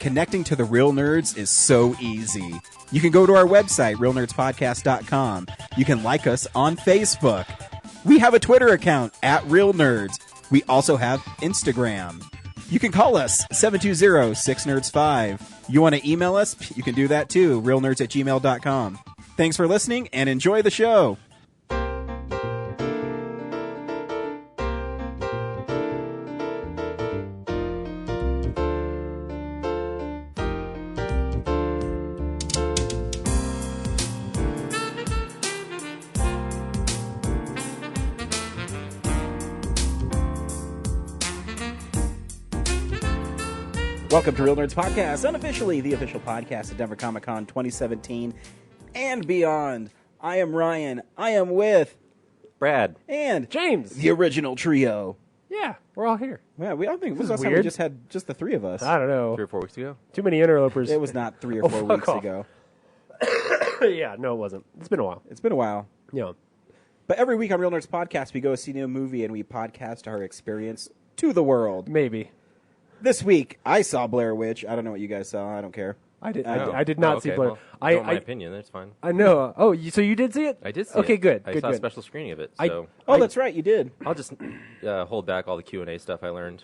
connecting to the real nerds is so easy. You can go to our website, realnerdspodcast.com. You can like us on Facebook. We have a Twitter account, @RealNerds. We also have Instagram. You can call us, 720-6nerds5. You want to email us? You can do that too, realnerds@gmail.com. Thanks for listening, and enjoy the show. Welcome to Real Nerds Podcast, unofficially the official podcast of Denver Comic Con 2017 and beyond. I am Ryan. I am with Brad and James, the original trio. Yeah, we're all here. Yeah, I think it was last time we just had just the three of us. I don't know. 3 or 4 weeks ago? Too many interlopers. It was not 3 or 4 weeks ago. Yeah, no, it wasn't. It's been a while. It's been a while. Yeah. But every week on Real Nerds Podcast, we go see a new movie and we podcast our experience to the world. Maybe. This week, I saw Blair Witch. I don't know what you guys saw. I don't care. I did not see Blair. Well, my opinion, that's fine. I know. Oh, so you did see it? I did see it. Okay, good. I saw a special screening of it. So that's right, you did. I'll just hold back all the Q&A stuff I learned.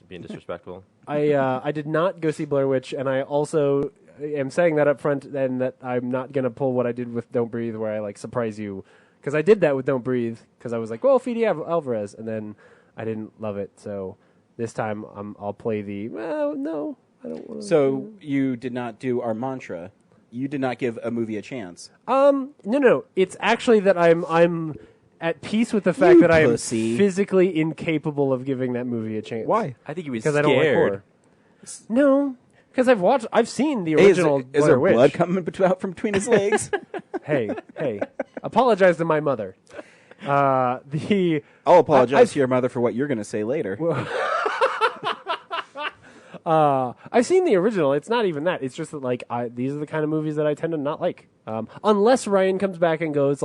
Being disrespectful. I did not go see Blair Witch, and I also am saying that up front, and that I'm not going to pull what I did with Don't Breathe, where I surprise you. Because I did that with Don't Breathe, because I was like, well, Fede Alvarez, and then I didn't love it, so... This time, I'll play no, I don't want to. So you did not do our mantra. You did not give a movie a chance. No. It's actually that I'm at peace with the fact that I am physically incapable of giving that movie a chance. Why? I think you was because scared. I don't like horror. No, because I've seen the original. Is there Witch. blood coming out from between his legs? Hey, apologize to my mother. I'll apologize to your mother for what you're going to say later. I've seen the original. It's not even that. It's just that these are the kind of movies that I tend to not like. Unless Ryan comes back and goes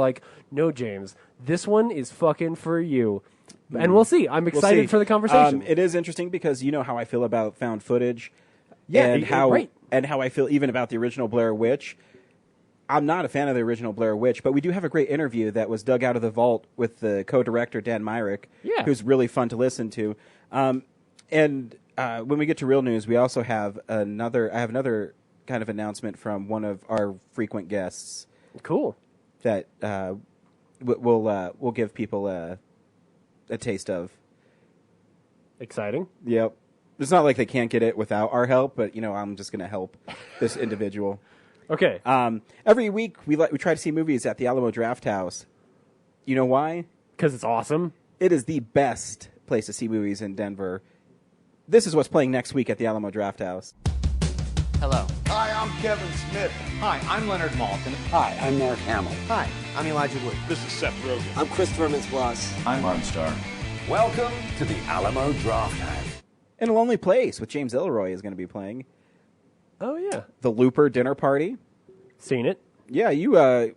no, James, this one is fucking for you. And we'll see. I'm excited for the conversation. It is interesting because you know how I feel about found footage. Yeah, and how I feel even about the original Blair Witch. I'm not a fan of the original Blair Witch, but we do have a great interview that was dug out of the vault with the co-director, Dan Myrick, who's really fun to listen to. When we get to real news, we also have another kind of announcement from one of our frequent guests. Cool. That we'll give people a taste of. Exciting. Yep. It's not like they can't get it without our help, but I'm just going to help this individual. Okay. Every week we try to see movies at the Alamo Drafthouse. You know why? Because it's awesome. It is the best place to see movies in Denver. This is what's playing next week at the Alamo Drafthouse. Hello. Hi, I'm Kevin Smith. Hi, I'm Leonard Maltin. Hi, I'm Mark Hamill. Hi, I'm Elijah Wood. This is Seth Rogen. I'm Christopher Mintz-Plasse. I'm Martin Starr. Welcome to the Alamo Drafthouse. In a Lonely Place with James Ellroy is going to be playing. Oh, yeah. The Looper Dinner Party. Seen it. Yeah, you... I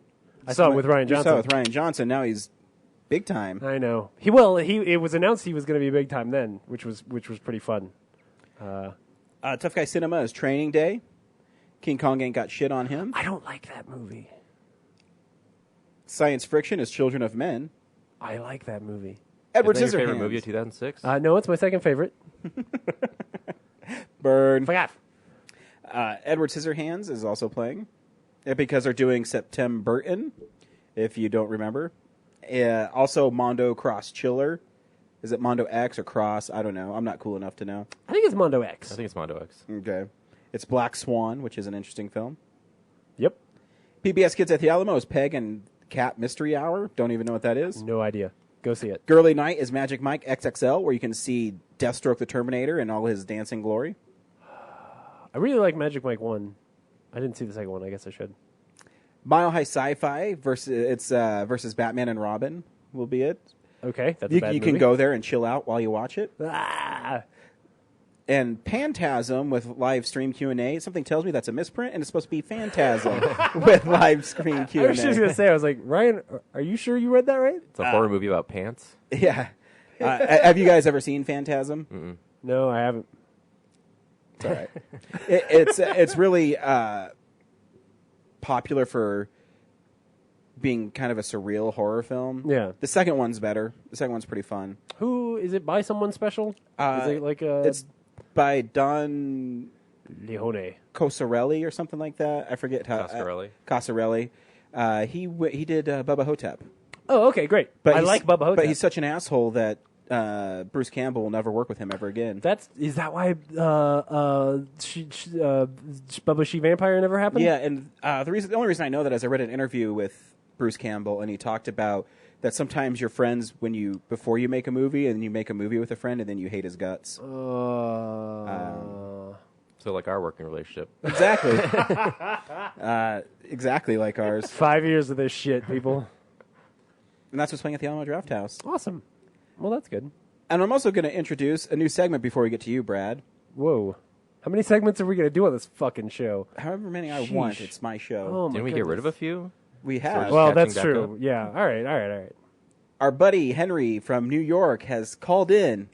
saw it with Ryan Johnson. You saw it with Ryan Johnson. Now he's big time. I know. It was announced he was going to be big time then, which was pretty fun. Tough Guy Cinema is Training Day. King Kong ain't got shit on him. I don't like that movie. Science Friction is Children of Men. I like that movie. Edward Is that Scissorhands. your favorite movie of 2006? No, it's my second favorite. Burn. Forgot. Edward Scissorhands is also playing. Because they're doing Septemberton, if you don't remember. Also, Mondo Cross Chiller. Is it Mondo X or Cross? I don't know. I'm not cool enough to know. I think it's Mondo X. I think it's Mondo X. Okay. It's Black Swan, which is an interesting film. Yep. PBS Kids at the Alamo is Peg and Cat Mystery Hour. Don't even know what that is. No idea. Go see it. Girly Night is Magic Mike XXL, where you can see Deathstroke the Terminator in all his dancing glory. I really like Magic Mike 1. I didn't see the second one. I guess I should. Mile High Sci-Fi versus Batman and Robin will be it. Okay, that's a bad You movie. can go there and chill out while you watch it. Ah! And Phantasm with live stream Q&A. Something tells me that's a misprint, and it's supposed to be Phantasm with live stream Q&A. I was just going to say, I was like, Ryan, are you sure you read that right? It's a horror movie about pants. Yeah. Have you guys ever seen Phantasm? Mm-mm. No, I haven't. It's all right. It's really popular for being kind of a surreal horror film. Yeah. The second one's better. The second one's pretty fun. Who is it by someone special? Is it like a It's by Don Leone? Cosarelli or something like that. I forget how. Coscarelli. Cosarelli. He did Bubba Hotep. Oh, okay, great. I like Bubba Hotep. But he's such an asshole that Bruce Campbell will never work with him ever again. Is that why Bubba She Vampire never happened? Yeah, and the only reason I know that is I read an interview with Bruce Campbell, and he talked about that sometimes you're friends before you make a movie, and you make a movie with a friend, and then you hate his guts. So like our working relationship. Exactly. Exactly like ours. 5 years of this shit, people. And that's what's playing at the Alamo Draft House. Awesome. Well, that's good. And I'm also going to introduce a new segment before we get to you, Brad. Whoa. How many segments are we going to do on this fucking show? However many I Sheesh. want. It's my show. Oh, my Didn't we get rid of a few? We have. Well, catching that's back true. up? Yeah. All right. Our buddy Henry from New York has called in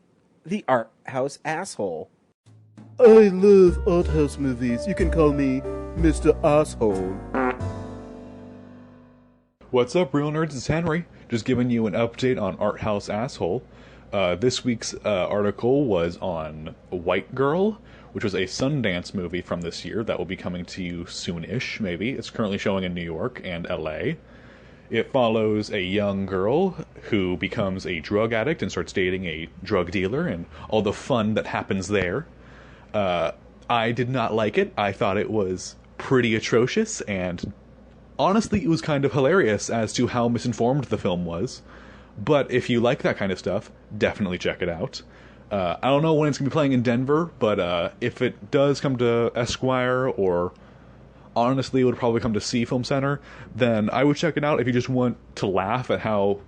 the art house asshole. I love art house movies. You can call me Mr. Asshole. What's up, Real Nerds? It's Henry. Just giving you an update on Art House Asshole. This week's article was on White Girl, which was a Sundance movie from this year that will be coming to you soon-ish, maybe. It's currently showing in New York and LA. It follows a young girl who becomes a drug addict and starts dating a drug dealer and all the fun that happens there. I did not like it. I thought it was pretty atrocious, and honestly, it was kind of hilarious as to how misinformed the film was. But if you like that kind of stuff, definitely check it out. I don't know when it's going to be playing in Denver, but if it does come to Esquire, or honestly it would probably come to Sea Film Center, then I would check it out if you just want to laugh at how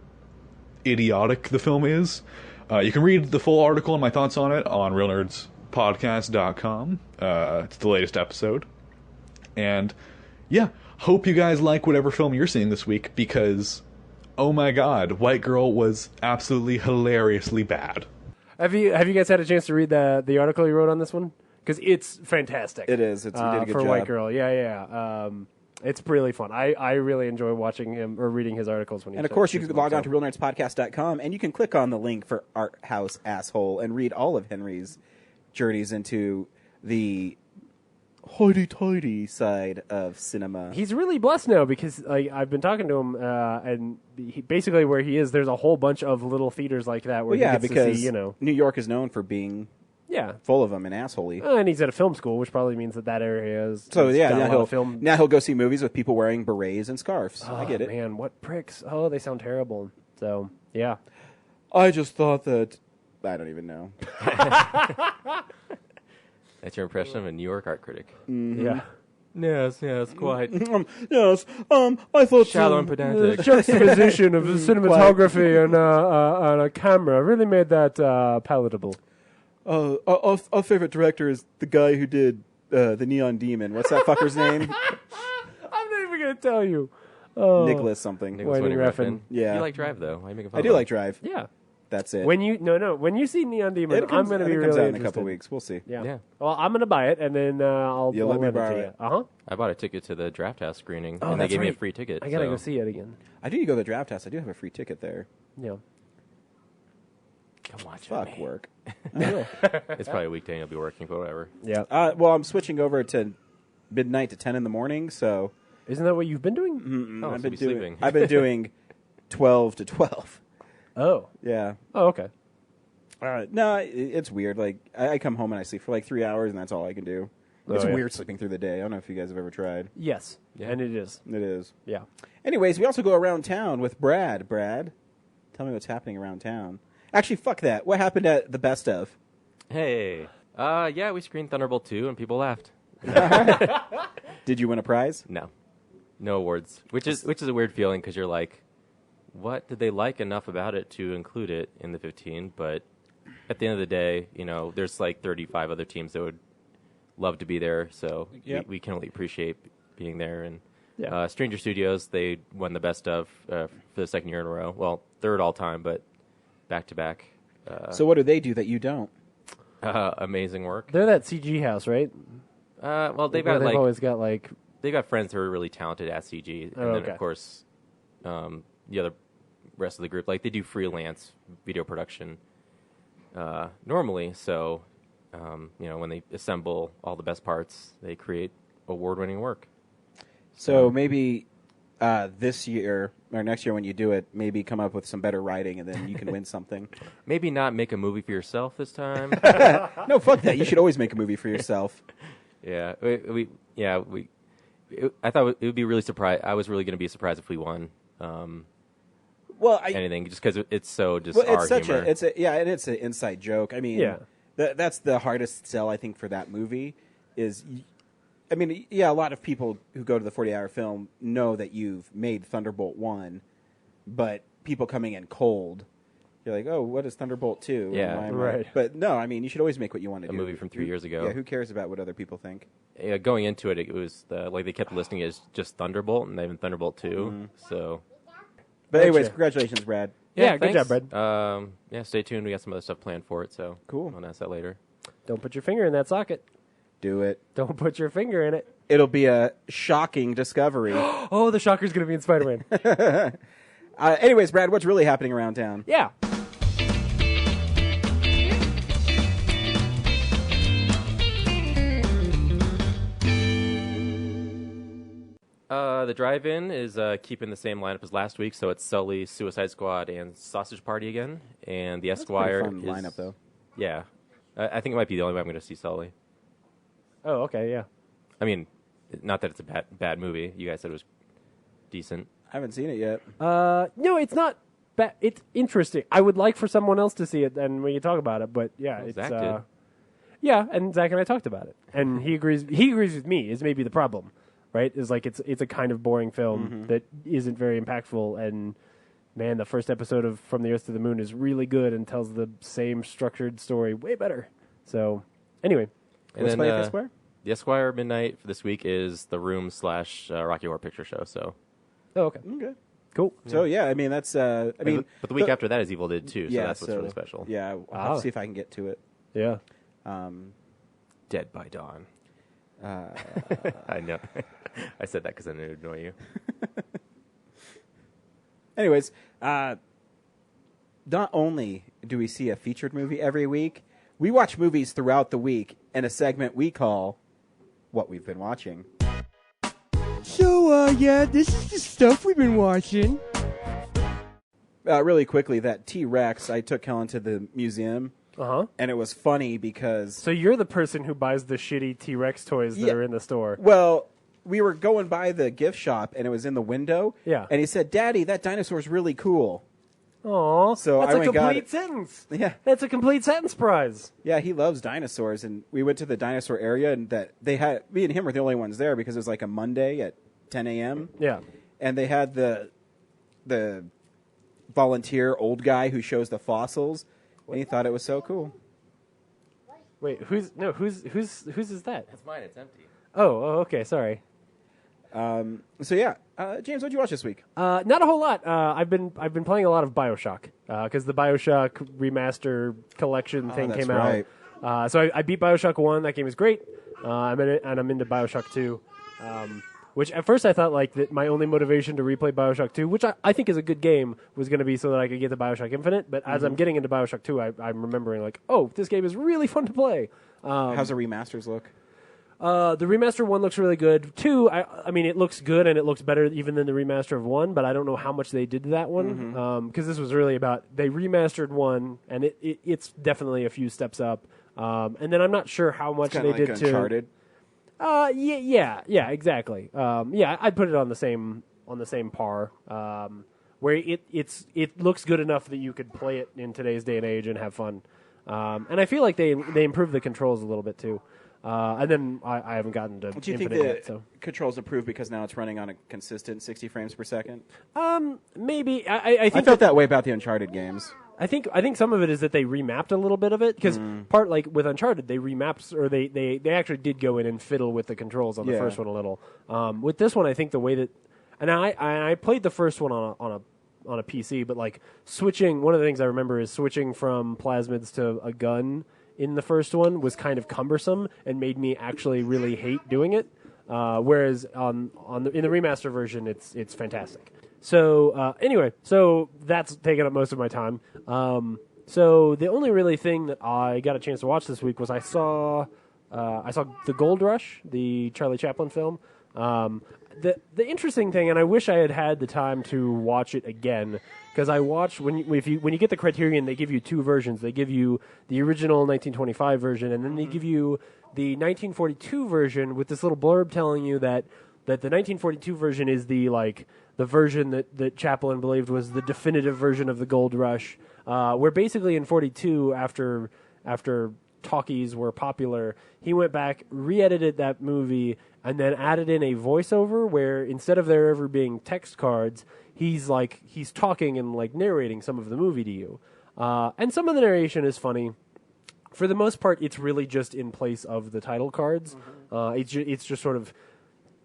idiotic the film is. You can read the full article and my thoughts on it on realnerdspodcast.com. It's the latest episode. And yeah, hope you guys like whatever film you're seeing this week, because oh my god, White Girl was absolutely hilariously bad. Have you guys had a chance to read the article you wrote on this one? Because it's fantastic. It is. You did a good for job. White Girl. Yeah. It's really fun. I really enjoy watching him or reading his articles when he. And of course, you can log on to realnerdspodcast.com and you can click on the link for Art House Asshole and read all of Henry's journeys into the hoity-toity side of cinema. He's really blessed now because I've been talking to him, and basically where he is, there's a whole bunch of little theaters like that where he gets because to see, New York is known for being full of them and assholey. And he's at a film school, which probably means that area is. So got a lot of film. now he'll go see movies with people wearing berets and scarves. Oh, I get it. Man, what pricks! Oh, they sound terrible. So yeah, I just thought that I don't even know. That's your impression of a New York art critic. Mm-hmm. Yeah. Yes, quite. Yes, I thought Shallow and The pedantic. juxtaposition of the cinematography and a camera really made that palatable. Our favorite director is the guy who did the Neon Demon. What's that fucker's name? I'm not even gonna tell you. Nicholas something. Nicholas Winding Winding Refn. Yeah. You like Drive, though. Why are you making fun I of do him? like Drive. Yeah. That's it. When you see Neon Demon, I'm going to be it really comes out in a interested. couple weeks. We'll see. Yeah. Well, I'm going to buy it, and then I'll You'll let me lend it borrow to it. you. Uh-huh. I bought a ticket to the Draft House screening, Oh, and they that's gave me a right. free ticket. I got to so- go see it again. I do go to the Draft House. I do have a free ticket there. Yeah. Come watch Fuck work. It's probably a weekday and you'll be working, but whatever. Yeah. Well, I'm switching over to midnight to 10 in the morning, so Isn't that what you've been doing? Oh, so be sleeping. I've been doing 12 to 12. Oh. Yeah. Oh, okay. No, it's weird. Like I come home and I sleep for like 3 hours, and that's all I can do. It's yeah. weird sleeping through the day. I don't know if you guys have ever tried. Yes. Yeah. And it is. It is. Yeah. Anyways, we also go around town with Brad. Brad, tell me what's happening around town. Actually, fuck that. What happened at the best of? Hey. Yeah, we screened Thunderbolt 2 and people laughed. Did you win a prize? No. No awards. Which is a weird feeling because you're like, what did they like enough about it to include it in the 15? But at the end of the day, there's like 35 other teams that would love to be there, so Yep. we can only appreciate being there. And Yeah. Stranger Studios, they won the best of for the second year in a row. Well, third all time, but back to back. So what do they do that you don't? amazing work. They're that CG house, right? Well, they've Where got like always got like they got friends who are really talented at CG, and then okay. of course the other rest of the group, like they do freelance video production normally. So when they assemble all the best parts, they create award-winning work. So maybe this year or next year when you do it, maybe come up with some better writing, and then you can win something. Maybe not make a movie for yourself this time. No, fuck that. You should always make a movie for yourself. Yeah, I thought it would be really surprised. I was really going to be surprised if we won. Anything, just because it's so just well, our it's such humor. and it's an inside joke. I mean, Yeah. That's the hardest sell I think for that movie. A lot of people who go to the 40-hour film know that you've made Thunderbolt 1, but people coming in cold, you're like, oh, what is Thunderbolt 2? Yeah. Why am I-" Right. But no, I mean, you should always make what you want to A do. movie from 3 years ago. Yeah, who cares about what other people think? Going into it, it was like they kept listing it as just Thunderbolt, and even Thunderbolt 2. Mm-hmm. So, But anyways, Gotcha. congratulations, Brad. Yeah, good thanks. job, Brad. Stay tuned. We got some other stuff planned for it. So Cool. I'll announce that later. Don't put your finger in that socket. Do it. Don't put your finger in it. It'll be a shocking discovery. Oh, the shocker's going to be in Spider-Man. Anyways, Brad, what's really happening around town? Yeah. The drive-in is keeping the same lineup as last week, so it's Sully, Suicide Squad, and Sausage Party again. And the Esquire Pretty fun is lineup, though. Yeah, I think it might be the only way I'm going to see Sully. Oh, okay, yeah. I mean, not that it's a bad movie. You guys said it was decent. I haven't seen it yet. No, it's not bad. It's interesting. I would like for someone else to see it, and we can talk about it. But yeah, Well, it's Zach did. yeah, and Zach and I talked about it, and he agrees. He agrees with me. Is maybe the problem, right? Is like it's a kind of boring film that isn't very impactful. And man, the first episode of From the Earth to the Moon is really good and tells the same structured story way better. So anyway, And What's then playing at the Square? the Esquire midnight for this week is The Room / Rocky Horror Picture Show. So, oh okay, Okay. cool. So yeah, I mean that's. I mean, but the week after that is Evil Dead 2. So yeah, that's what's really special. Yeah, I'll have to see if I can get to it. Yeah. Dead by Dawn. I know. I said that because I knew it would annoy you. Anyways, not only do we see a featured movie every week, we watch movies throughout the week in a segment we call What We've Been Watching. So, this is the stuff we've been watching. Really quickly, that T-Rex, I took Helen to the museum, and it was funny because... So you're the person who buys the shitty T-Rex toys that Yeah. are in the store. Well, we were going by the gift shop, and it was in the window. Yeah. And he said, Daddy, that dinosaur's really cool. Aw, So that's I a went and got complete it. sentence. Yeah. That's a complete sentence prize. Yeah, he loves dinosaurs, and we went to the dinosaur area, and that they had... Me and him were the only ones there because it was like a Monday at 10 a.m. Yeah. And they had the volunteer old guy who shows the fossils, and he thought it was so cool. Wait, whose is that? That's mine. It's empty. Oh, okay, sorry. So yeah, James, what'd you watch this week? Not a whole lot. I've been playing a lot of BioShock because the BioShock remaster collection thing that's came right. out. So I beat BioShock 1. That game is great. I'm in it, and I'm into BioShock 2. Which at first I thought like that my only motivation to replay BioShock 2, which I think is a good game, was going to be so that I could get the BioShock Infinite. But as I'm getting into BioShock 2, I'm remembering like, oh, this game is really fun to play. How's the remasters look? The remaster 1 looks really good. 2, I mean, it looks good and it looks better even than the remaster of 1, but I don't know how much they did to that one. Because this was really about, they remastered 1, and it's definitely a few steps up. And then I'm not sure how much Kind they of like did to... Uncharted. Yeah, exactly. Yeah, I'd put it on the same par. Where it looks good enough that you could play it in today's day and age and have fun. And I feel like they improved the controls a little bit too. And then I haven't gotten to Do you think Infinite the yet. So controls improved because now it's running on a consistent 60 frames per second? maybe I think I felt that way about the Uncharted games. I think some of it is that they remapped a little bit of it because part like with Uncharted they remapped or they actually did go in and fiddle with the controls on the Yeah. first one a little. With this one, I think the way that and I played the first one on a PC, but like switching one of the things I remember is switching from plasmids to a gun in the first one was kind of cumbersome and made me actually really hate doing it. Whereas in the remaster version, it's fantastic. So anyway, so that's taken up most of my time. So the only really thing that I got a chance to watch this week was I saw The Gold Rush, the Charlie Chaplin film. The interesting thing, and I wish I had the time to watch it again, because I watched when you get the Criterion, they give you two versions. They give you the original 1925 version, and then they give you the 1942 version with this little blurb telling you that the 1942 version is the version that Chaplin believed was the definitive version of the Gold Rush, where basically in 42, after talkies were popular, he went back, re-edited that movie, and then added in a voiceover where instead of there ever being text cards, he's talking and narrating some of the movie to you. And some of the narration is funny. For the most part, it's really just in place of the title cards. It's just sort of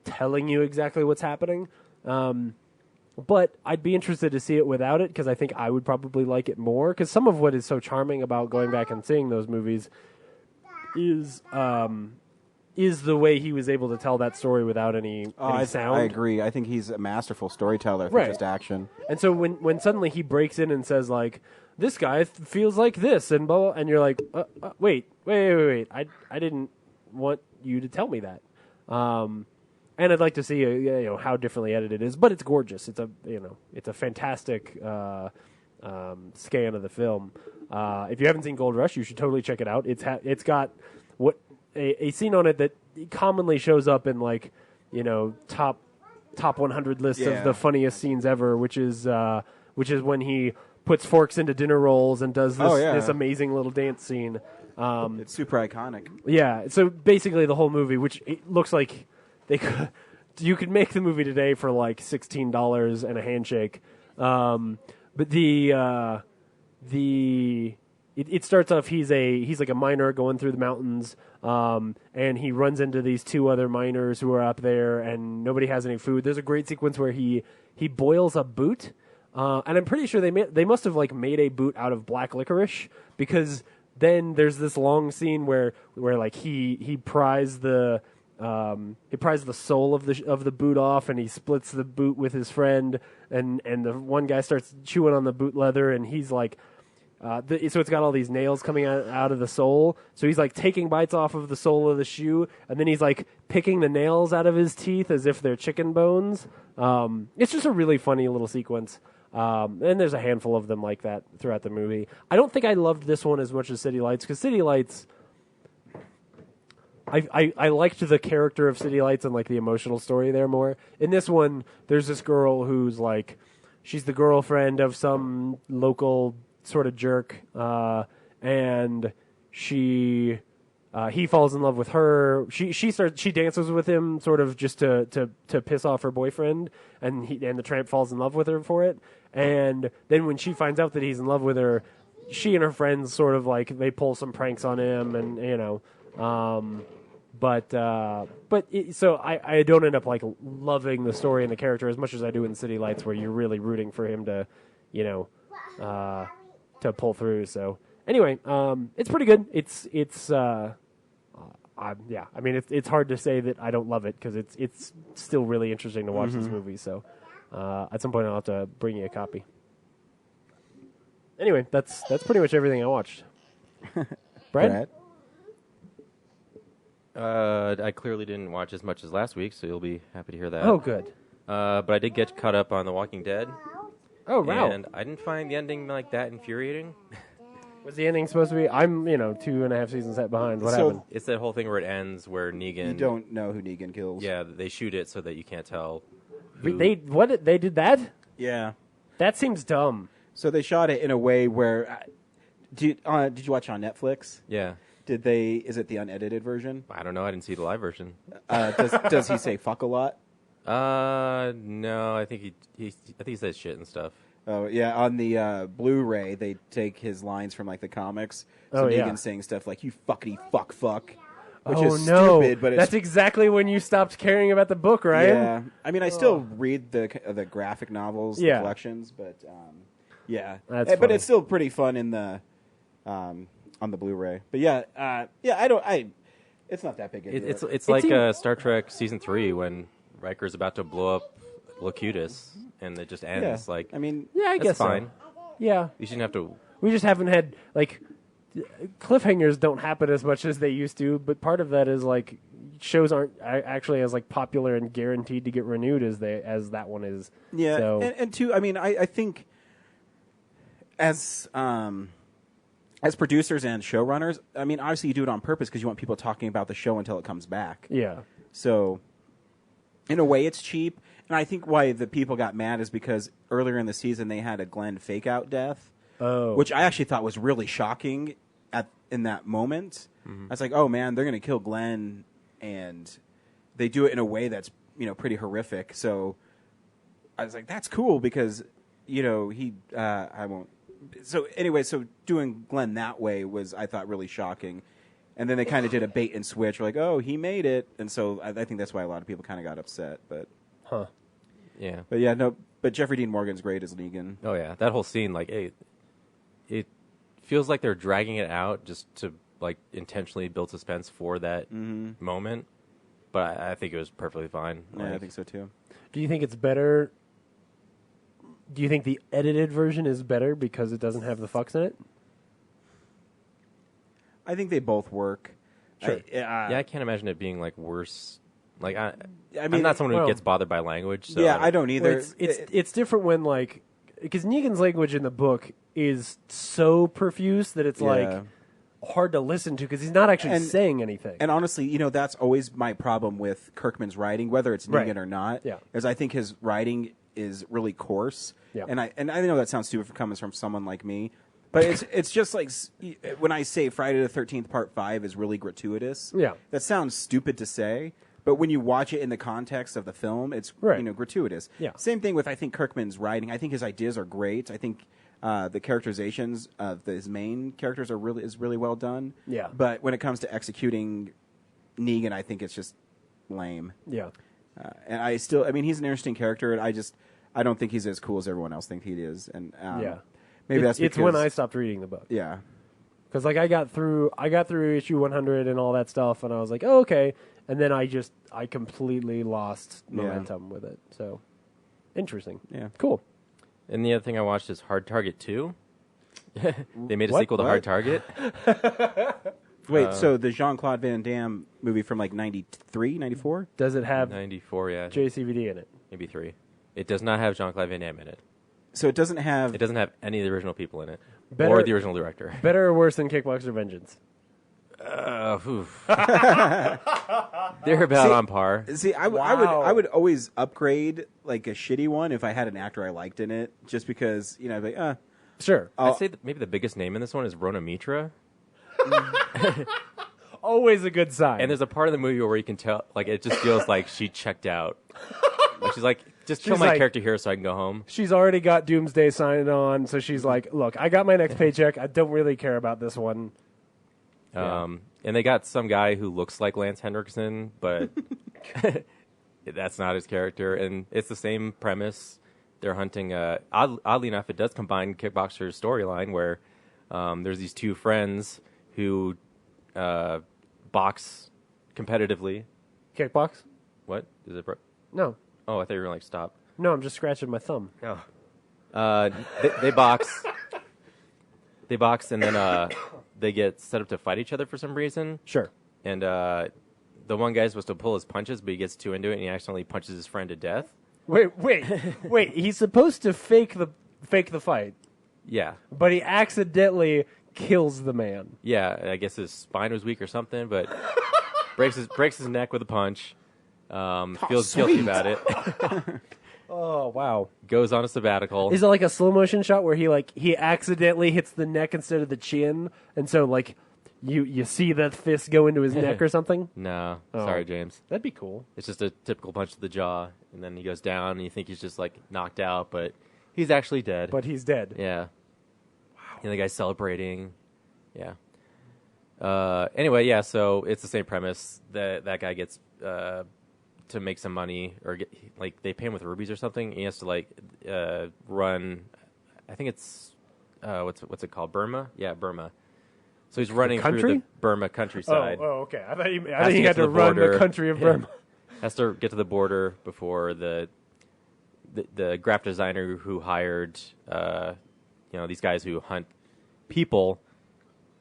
telling you exactly what's happening. But I'd be interested to see it without it, because I think I would probably like it more. Because some of what is so charming about going back and seeing those movies is the way he was able to tell that story without any sound. I agree. I think he's a masterful storyteller for Right. just action. And so when suddenly he breaks in and says this guy feels like this and blah, blah, and you're like, wait, I didn't want you to tell me that. And I'd like to see how differently edited it is, but it's gorgeous. It's a fantastic scan of the film. If you haven't seen Gold Rush, you should totally check it out. It's got a scene on it that commonly shows up in top 100 lists of the funniest scenes ever, which is when he puts forks into dinner rolls and does this amazing little dance scene. It's super iconic. Yeah, so basically the whole movie, which it looks like you could make the movie today for $16 and a handshake. But it starts off he's like a miner going through the mountains, and he runs into these two other miners who are up there, and nobody has any food. There's a great sequence where he boils a boot, and I'm pretty sure they must have made a boot out of black licorice, because then there's this long scene where he pries the sole of the boot off, and he splits the boot with his friend, and the one guy starts chewing on the boot leather, and he's so it's got all these nails coming out of the sole. So he's taking bites off of the sole of the shoe, and then he's picking the nails out of his teeth as if they're chicken bones. It's just a really funny little sequence. And there's a handful of them like that throughout the movie. I don't think I loved this one as much as City Lights, because City Lights, I liked the character of City Lights and the emotional story there more. In this one, there's this girl who's she's the girlfriend of some local sort of jerk, and he falls in love with her. She dances with him sort of just to piss off her boyfriend, and the tramp falls in love with her for it. And then when she finds out that he's in love with her, she and her friends sort of they pull some pranks on him, and so I don't end up loving the story and the character as much as I do in City Lights, where you're really rooting for him to pull through. So anyway, it's pretty good. It's hard to say that I don't love it, because it's still really interesting to watch this movie. So at some point I'll have to bring you a copy. Anyway, that's pretty much everything I watched. Brad? I clearly didn't watch as much as last week, so you'll be happy to hear that. Oh, good. But I did get caught up on The Walking Dead. Oh, wow. And I didn't find the ending that infuriating. Was the ending supposed to be? I'm 2.5 seasons behind. What happened? It's that whole thing where it ends where Negan. You don't know who Negan kills. Yeah, they shoot it so that you can't tell. They did that? Yeah. That seems dumb. So they shot it in a way where. Did you watch on Netflix? Yeah. Is it the unedited version? I don't know. I didn't see the live version. Does he say fuck a lot? No. I think he says shit and stuff. Oh yeah, on the Blu-ray they take his lines from the comics. So Negan's saying stuff like "you fuckity fuck," which is stupid, but that's exactly when you stopped caring about the book, right? Yeah, I mean I still read the graphic novels, the collections, but yeah, that's but funny. it's still pretty fun in the on the Blu-ray. But it's not that big a deal. It's like Star Trek season 3 when Riker's about to blow up Locutus and it just ends. Yeah. Like, I mean, Yeah, I that's guess fine. so. Yeah. You shouldn't have to. We just haven't had, like, cliffhangers don't happen as much as they used to, but part of that is, like, shows aren't actually as, like, popular and guaranteed to get renewed as that one is. Yeah, So, and two, I mean, I think as producers and showrunners, I mean, obviously you do it on purpose because you want people talking about the show until it comes back. yeah. So, in a way, it's cheap. And I think why the people got mad is because earlier in the season they had a Glenn fake-out death, which I actually thought was really shocking in that moment. I was like, oh, man, they're going to kill Glenn, and they do it in a way that's, pretty horrific. So I was like, that's cool because, I won't. So anyway, so doing Glenn that way was, I thought, really shocking. And then they kind of did a bait and switch. We're like, oh, he made it. And so I think that's why a lot of people kind of got upset. But Yeah. But yeah, no. But Jeffrey Dean Morgan's great as Negan. Oh, yeah. That whole scene, like, it feels like they're dragging it out just to, like, intentionally build suspense for that moment. But I think it was perfectly fine. Yeah, I think so too. Do you think it's better? Do you think the edited version is better because it doesn't have the fucks in it? I think they both work. Sure. I can't imagine it being, like, worse. Like, I I'm mean, not someone who well, gets bothered by language. So yeah, I don't either. Well, it's different when, like, because Negan's language in the book is so profuse that it's like hard to listen to because he's not actually saying anything. And honestly, that's always my problem with Kirkman's writing, whether it's Negan or not. Yeah. Is I think his writing is really coarse. Yeah. And I know that sounds stupid for coming from someone like me, but it's just like when I say Friday the 13th Part 5 is really gratuitous. Yeah. That sounds stupid to say, but when you watch it in the context of the film, it's gratuitous. Yeah. Same thing with I think Kirkman's writing. I think his ideas are great. I think the characterizations of his main characters is really well done. Yeah. But when it comes to executing Negan, I think it's just lame. Yeah. And he's an interesting character. And I don't think he's as cool as everyone else thinks he is. And maybe that's because it's when I stopped reading the book. Yeah. Because like I got through issue 100 and all that stuff, and I was like, oh, okay. And then I completely lost momentum with it. So interesting. Yeah. Cool. And the other thing I watched is Hard Target 2. They made a What? sequel to Hard Target. Wait, so the Jean-Claude Van Damme movie from like 93, 94? Does it have 94, yeah. JCVD in it? Maybe 3. It does not have Jean-Claude Van Damme in it. So it doesn't have... It doesn't have any of the original people in it. Better- or the original director. Better or worse than Kickboxer Vengeance? They're about on par. See, I would always upgrade like a shitty one if I had an actor I liked in it, just because I'd be like, Sure. I'd say that maybe the biggest name in this one is Rona Mitra. Always a good sign. And there's a part of the movie where you can tell, like, it just feels like she checked out. Like, she's like, just kill She's my like- character here so I can go home. She's already got Doomsday signed on, so she's like, look, I got my next paycheck. I don't really care about this one. And they got some guy who looks like Lance Henriksen, but that's not his character. And it's the same premise. They're hunting. Oddly enough, it does combine Kickboxer's storyline where there's these two friends who box competitively. Kickbox? What? Is it? No. Oh, I thought you were going to, like, stop. No, I'm just scratching my thumb. Oh. They box. They box, and then they get set up to fight each other for some reason. Sure. And the one guy's supposed to pull his punches, but he gets too into it, and he accidentally punches his friend to death. Wait. He's supposed to fake the fight, Yeah. but he accidentally kills the man. Yeah, I guess his spine was weak or something, but breaks his neck with a punch. Feels guilty about it. Oh, wow. Goes on a sabbatical. Is it like a slow motion shot where he accidentally hits the neck instead of the chin, and so like you see that fist go into his neck or something? No, Oh. sorry, James. That'd be cool. It's just a typical punch to the jaw, and then he goes down, and you think he's just, like, knocked out, but he's actually dead. But he's dead. Yeah. Wow. And the guy's celebrating. Yeah. Anyway, yeah, so it's the same premise. That guy gets to make some money, or they pay him with rubies or something. He has to run. I think it's what's it called? Burma? Yeah, Burma. So he's running through country? the Burma countryside. Okay. I thought he to had get to the run the border. country of Yeah. Burma. Has to get to the border before the graphic designer who hired these guys who hunt people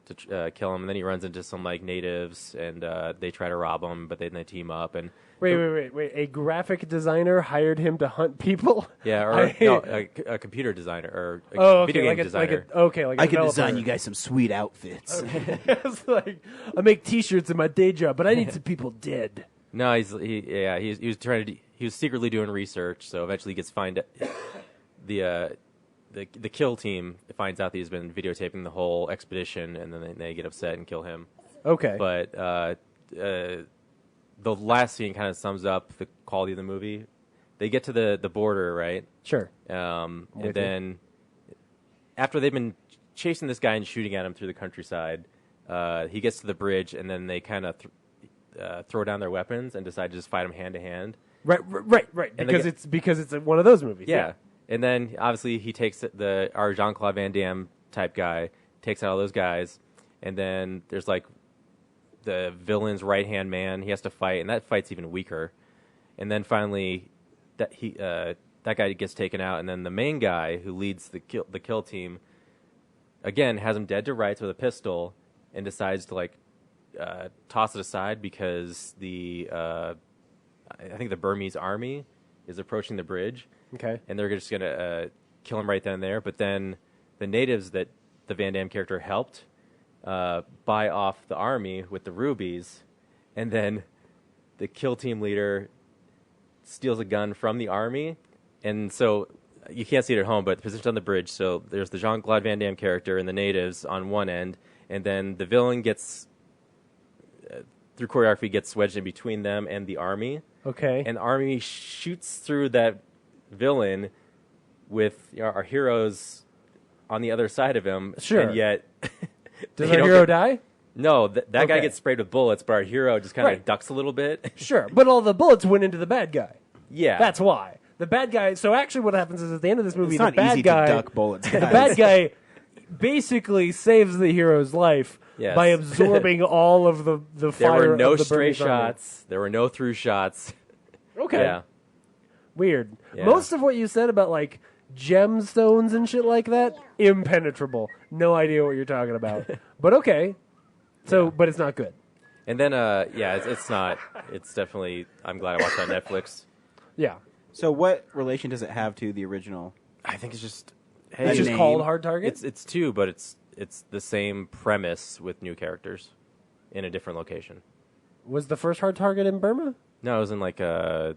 to kill him, and then he runs into some like natives, and they try to rob him, but then they team up and Wait. A graphic designer hired him to hunt people? a computer designer or a video game designer. Like I can design you guys some sweet outfits. It's like, I make T-shirts in my day job, but I need some people dead. No, he was secretly doing research, so eventually he gets the kill team finds out that he's been videotaping the whole expedition, and then they get upset and kill him. Okay. But the last scene kind of sums up the quality of the movie. They get to the border, right? Sure. And then after they've been chasing this guy and shooting at him through the countryside, he gets to the bridge, and then they kind of throw down their weapons and decide to just fight him hand to hand. Right. And Because it's one of those movies. Yeah. And then obviously he takes our Jean-Claude Van Damme type guy, takes out all those guys, and then there's like the villain's right-hand man he has to fight, and that fight's even weaker. And then finally that guy gets taken out, and then the main guy who leads the kill team again has him dead to rights with a pistol and decides to like toss it aside because I think the Burmese army is approaching the bridge. Okay. And they're just going to kill him right then and there. But then the natives that the Van Damme character helped buy off the army with the rubies. And then the kill team leader steals a gun from the army. And so you can't see it at home, but the position's on the bridge. So there's the Jean-Claude Van Damme character and the natives on one end. And then the villain gets, through choreography, gets wedged in between them and the army. Okay. And the army shoots through that villain with our heroes on the other side of him. Sure. And yet... Does our hero die? No, that guy gets sprayed with bullets, but our hero just kind of ducks a little bit. Sure. But all the bullets went into the bad guy. Yeah. That's why. The bad guy... So actually what happens is at the end of this movie, It's not the bad easy guy... to duck bullets, The guys. bad guy basically saves the hero's life by absorbing all of the There fire were no of the stray Burmese army. shots. There were no through shots. Okay. Yeah. Weird. Yeah. Most of what you said about like gemstones and shit like that, impenetrable. No idea what you're talking about. But okay. So, but it's not good. And then, it's not. It's definitely. I'm glad I watched it on Netflix. Yeah. So what relation does it have to the original? I think it's just. It's just called Hard Target? It's two, but it's the same premise with new characters in a different location. Was the first Hard Target in Burma? No, it was in like New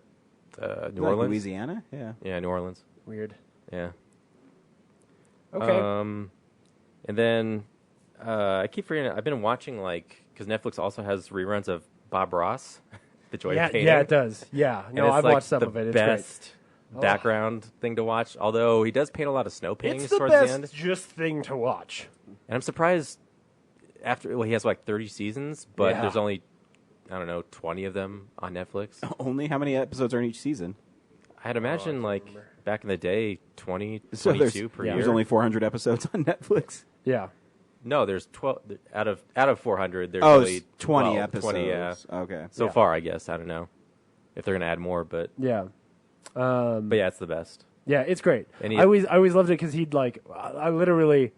Orleans, Louisiana. Yeah, New Orleans. Weird. Yeah. Okay. And then I keep forgetting. I've been watching because Netflix also has reruns of Bob Ross, The Joy of Painting. Yeah, it does. Yeah. And No, it's I've like watched some the of it. It's best background thing to watch. Although he does paint a lot of snow great. paintings It's the towards best the end, just thing to watch. and I'm surprised. He has like 30 seasons, but Yeah. there's only 20 of them on Netflix. Only how many episodes are in each season? I'd imagine back in the day, 20, So 22 per year. There's only 400 episodes on Netflix. Yeah. No, there's 12 out of 400. There's Oh, only it's 20 12, episodes. 20, yeah. Okay. So far, I guess. I don't know if they're gonna add more, but Yeah. but yeah, it's the best. Yeah, it's great. And I always loved it because he'd I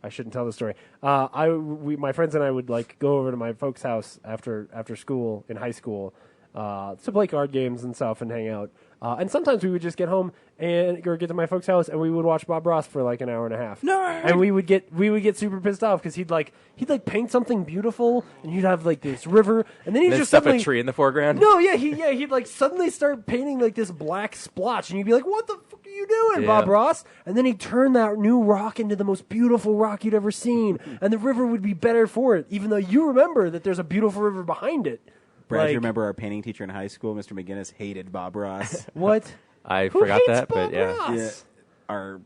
shouldn't tell the story. My friends and I would go over to my folks' house after school in high school to play card games and stuff and hang out. And sometimes we would just get home or get to my folks' house and we would watch Bob Ross for like an hour and a half. No. And we would get super pissed off because he'd paint something beautiful and he'd have this river and then he'd And then just stuff suddenly a tree in the foreground. No, yeah, he'd suddenly start painting this black splotch, and you'd be like, "What the fuck are you doing, Bob Ross?" And then he'd turn that new rock into the most beautiful rock you'd ever seen, and the river would be better for it, even though you remember that there's a beautiful river behind it. Brad, you remember our painting teacher in high school, Mr. McGinnis, hated Bob Ross. What? I Who forgot hates that, Bob but yeah. Ross? Our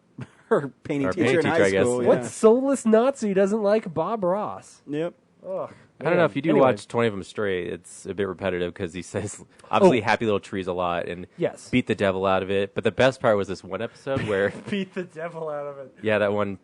painting Our teacher painting in high teacher, I guess, school. yeah. What soulless Nazi doesn't like Bob Ross? Yep. Ugh, I don't know if you do Anyway. watch 20 of them straight. It's a bit repetitive because he says obviously happy little trees a lot and Yes. beat the devil out of it. But the best part was this one episode where Beat the devil out of it. that one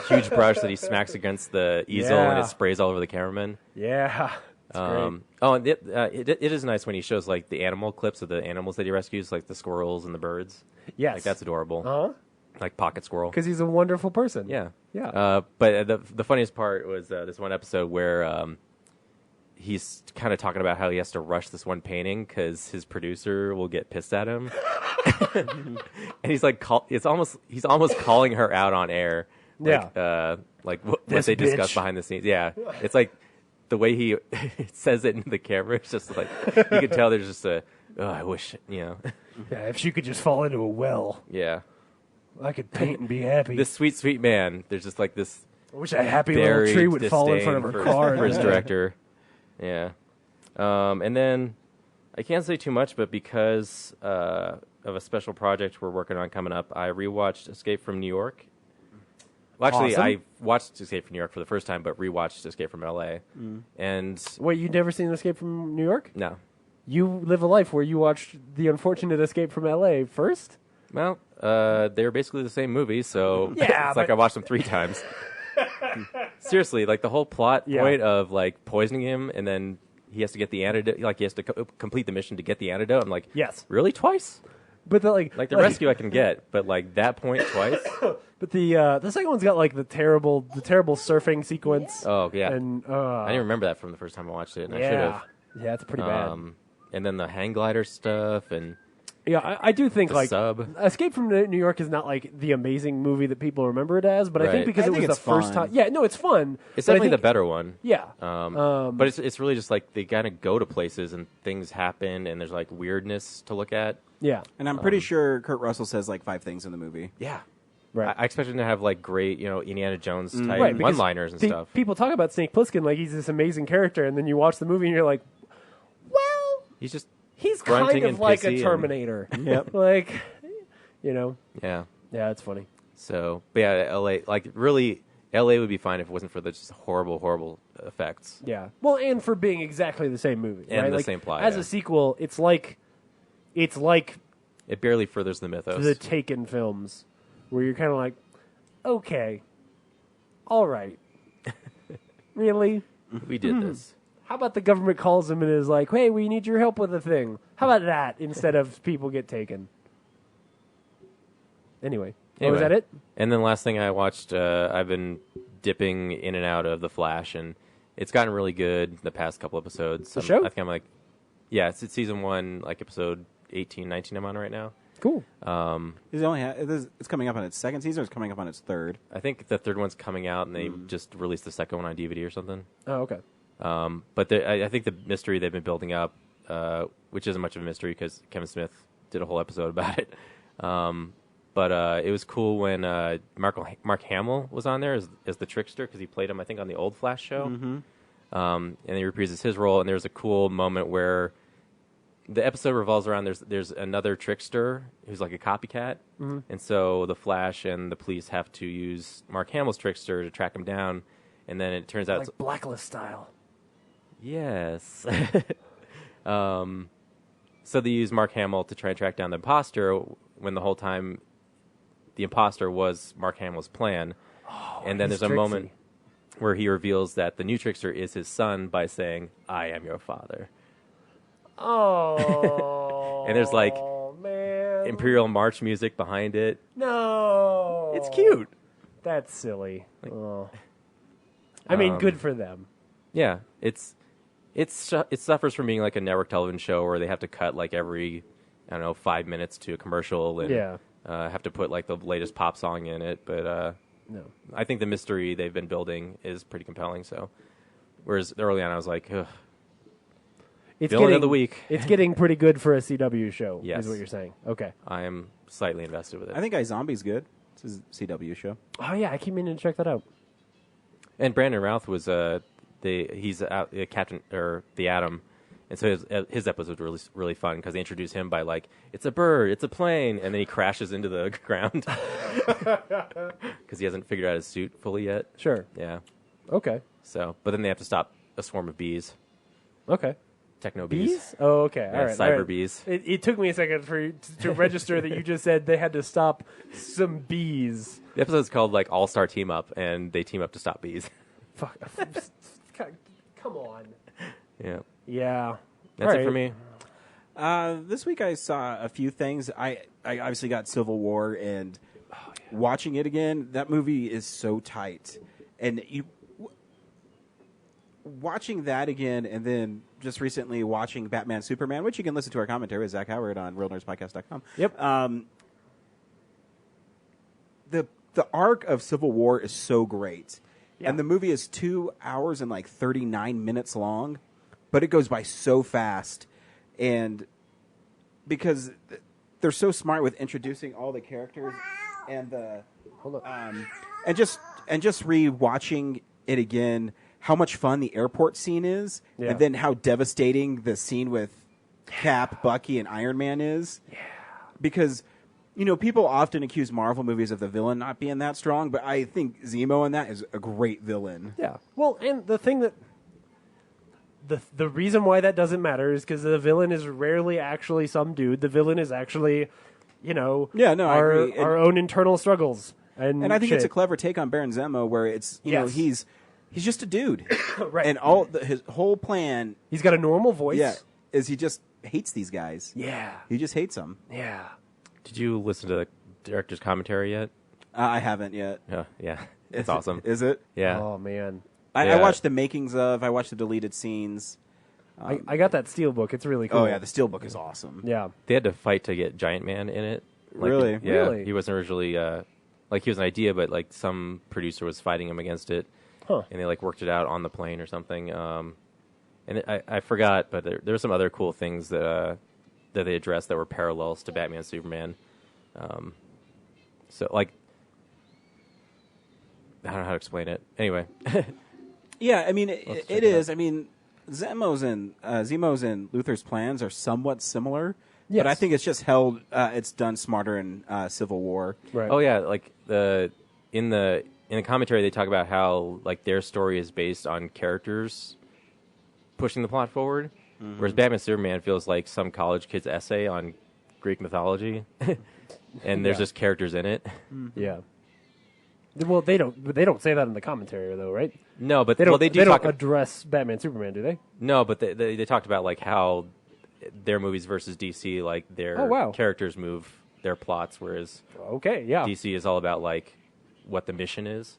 huge brush that he smacks against the easel and Yeah. it sprays all over the cameraman. Yeah. It's great. Oh, and it is nice when he shows like the animal clips of the animals that he rescues, like the squirrels and the birds. Yes. Like that's adorable. Uh-huh. Like Pocket Squirrel. Because he's a wonderful person. Yeah. Yeah. But the funniest part was this one episode where he's kind of talking about how he has to rush this one painting because his producer will get pissed at him, and he's like, he's almost calling her out on air. Like, like what they discuss behind the scenes. Yeah, it's like the way he says it in the camera. It's just like you can tell there's just I wish Yeah, if she could just fall into a well, Yeah, I could paint and be happy. this sweet man. There's just like this. I wish a happy little tree would fall in front of her car. For his director. Yeah. And then I can't say too much, but because of a special project we're working on coming up, I rewatched Escape from New York. Well, actually, Awesome. I watched Escape from New York for the first time, but rewatched Escape from L.A. And Wait, you'd never seen Escape from New York? no. You live a life where you watched The Unfortunate Escape from L.A. first? Well, they're basically the same movie, so Yeah, it's like but- I watched them 3 times. Seriously, like the whole plot point of like poisoning him and then he has to get the antidote, like he has to complete the mission to get the antidote. I'm like, Yes. really, twice? But the Like the rescue I can get, but like that point twice? But the second one's got like the terrible surfing sequence. Oh yeah, And I didn't remember that from the first time I watched it, and I should have. Yeah, it's pretty bad. And then the hang glider stuff, and Yeah, I do think the like sub. Escape from New York is not like the amazing movie that people remember it as, but I Right. think because I it think was the it's first fun. time. Yeah, no, it's fun. It's but I definitely the think- better one. Yeah. But it's really just like they kind of go to places and things happen, and there's like weirdness to look at. Yeah. And I'm pretty sure Kurt Russell says like 5 things in the movie. Yeah. Right. I expect him to have like great, Indiana Jones type Right, because one-liners and stuff. People talk about Snake Plissken like he's this amazing character, and then you watch the movie and you're like, well, He's just he's grunting kind of and like pissy a and- Terminator. Yep. Like, yeah. yeah, it's funny. So, but yeah, L.A. like really, L.A. would be fine if it wasn't for the just horrible effects. Yeah. Well, and for being exactly the same movie. And right? the Like, same plot, As yeah. a sequel, it's like It barely furthers the mythos. the Taken films, where you're kind of like, okay, all right, really? We did this. How about the government calls him and is like, hey, we need your help with a thing. How about that instead of people get taken? Anyway, was that it? And then last thing I watched, I've been dipping in and out of The Flash, and it's gotten really good the past couple episodes. The show? I think I'm like, yeah, it's season 1, like episode 18, 19 I'm on right now. Cool. Is it only it's coming up on its second season or it's coming up on its third? I think the third one's coming out, and they just released the second one on DVD or something. Oh, okay. But I think the mystery they've been building up, which isn't much of a mystery because Kevin Smith did a whole episode about it. But it was cool when Mark Hamill was on there as the trickster because he played him, I think, on the old Flash show. And he reprises his role. And there's a cool moment where the episode revolves around there's another trickster who's like a copycat. And so the Flash and the police have to use Mark Hamill's trickster to track him down. And then it turns out Like Blacklist style. yes. So they use Mark Hamill to try and track down the imposter when the whole time the imposter was Mark Hamill's plan. And then he's there's a tricksy. moment where he reveals that the new trickster is his son by saying, I am your father. Oh. And there's like man. Imperial March music behind it. No. It's cute. That's silly. I mean, good for them. Yeah, it suffers from being like a network television show where they have to cut like every, 5 minutes to a commercial and Yeah. have to put like the latest pop song in it. But No. I think the mystery they've been building is pretty compelling. So, whereas early on I was like, ugh. It's Villain of the week. It's getting pretty good for a CW show, Yes. is what you're saying. Okay. I am slightly invested with it. I think iZombie's good. It's a CW show. Oh, yeah, I keep meaning to check that out. And Brandon Routh was he's out, Captain or the Atom, and so his episode was really fun because they introduced him by like it's a bird, it's a plane, and then he crashes into the ground because he hasn't figured out his suit fully yet. Sure. Yeah. Okay. So, but then they have to stop a swarm of bees, Okay. techno bees. Bees? Oh, okay. Yeah, all right. cyber all right. bees. It took me a second for you to register that you just said they had to stop some bees. The episode's called like All Star Team Up, and they team up to stop bees. Fuck. Come on. Yeah, Yeah. that's it for me. This week I saw a few things. I obviously got Civil War, and watching it again, that movie is so tight. And watching that again, and then just recently watching Batman Superman, which you can listen to our commentary with Zach Howard on realnerdspodcast.com. Yep. The arc of Civil War is so great. Yeah. And the movie is 2 hours and like 39 minutes long, but it goes by so fast. And because they're so smart with introducing all the characters and and just rewatching it again, how much fun the airport scene is, Yeah. and then how devastating the scene with Cap, Bucky, and Iron Man is. Yeah. Because people often accuse Marvel movies of the villain not being that strong, but I think Zemo in that is a great villain. Yeah. Well, and the thing that the reason why that doesn't matter is because the villain is rarely actually some dude. The villain is actually, I agree. our own internal struggles. And I think shit. it's a clever take on Baron Zemo, where it's he's just a dude, Right. And his whole plan, He's got a normal voice. is he just hates these guys. Yeah. He just hates them. Yeah. Did you listen to the director's commentary yet? I haven't yet. Yeah, it's awesome. Is it? Yeah. Oh man. I watched the makings of. I watched the deleted scenes. I got that Steelbook. It's really cool. Oh yeah, the Steelbook is awesome. Yeah. They had to fight to get Giant Man in it. Really? Yeah. Really? He wasn't originally he was an idea, but like some producer was fighting him against it, Huh. and they like worked it out on the plane or something. And I forgot, but there were some other cool things that they addressed that were parallels to Batman Superman. So like, I don't know how to explain it. Anyway. Yeah, I mean, it check it is. I mean, Zemo's and Luther's plans are somewhat similar, Yes. but I think it's just held. It's done smarter in Civil War. Right. Oh yeah, like in the commentary they talk about how like their story is based on characters pushing the plot forward, whereas Batman Superman feels like some college kid's essay on Greek mythology, and there's just characters in it. Yeah. Well, they don't say that in the commentary though, right? No, but They don't. they do they talk. don't address Batman Superman, do they? No, but they talked about like how their movies versus DC, like their Oh, wow. characters move their plots, whereas Okay. Yeah. DC is all about like what the mission is.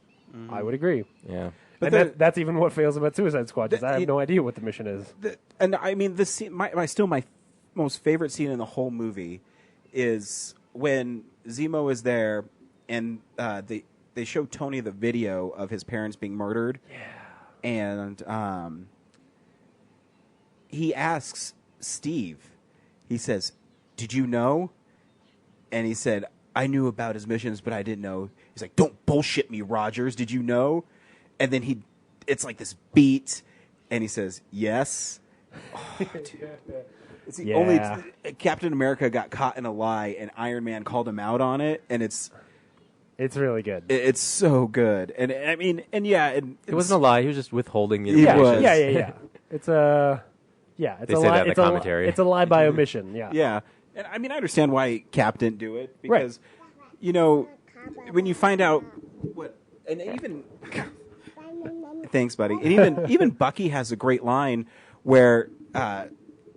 I would agree. Yeah. And that's even what fails about Suicide Squad. Is I have no idea what the mission is. And I mean, the scene, my most favorite scene in the whole movie is when Zemo is there, and they show Tony the video of his parents being murdered. Yeah. And he asks Steve, he says, "Did you know?" And he said, "I knew about his missions, but I didn't know." He's like, "Don't bullshit me, Rogers. Did you know?" And then it's like this beat, and he says, "Yes." Oh, dude. It's the only Captain America got caught in a lie, and Iron Man called him out on it, and it's really good. It's so good, and I mean, and yeah, It wasn't a lie. He was just withholding the He information. was. Yeah. It's a It's They a say lie. that in the commentary. It's a lie by omission. Yeah. Yeah, and I mean, I understand why Cap didn't do it because, when you find out what, and even thanks, buddy, and even Bucky has a great line where,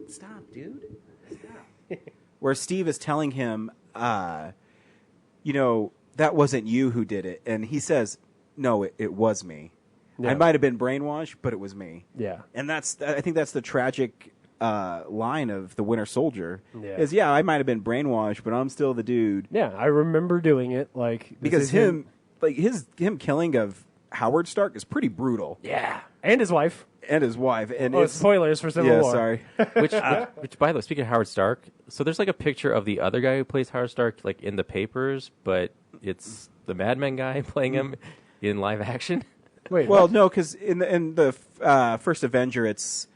stop, dude, stop, where Steve is telling him, that wasn't you who did it, and he says, "No, it was me. Yeah. I might have been brainwashed, but it was me." Yeah. And I think that's the tragic line of the Winter Soldier. Yeah. Is I might have been brainwashed, but I'm still the dude. Yeah, I remember doing it. Like this Because is him killing of Howard Stark is pretty brutal. Yeah, and his wife. And his wife. And Oh, spoilers for Civil War. Sorry. Which, by the way, speaking of Howard Stark, so there's like a picture of the other guy who plays Howard Stark, like in the papers, but it's the Mad Men guy playing him in live action. Wait. Well, what? no, because in the first Avenger, it's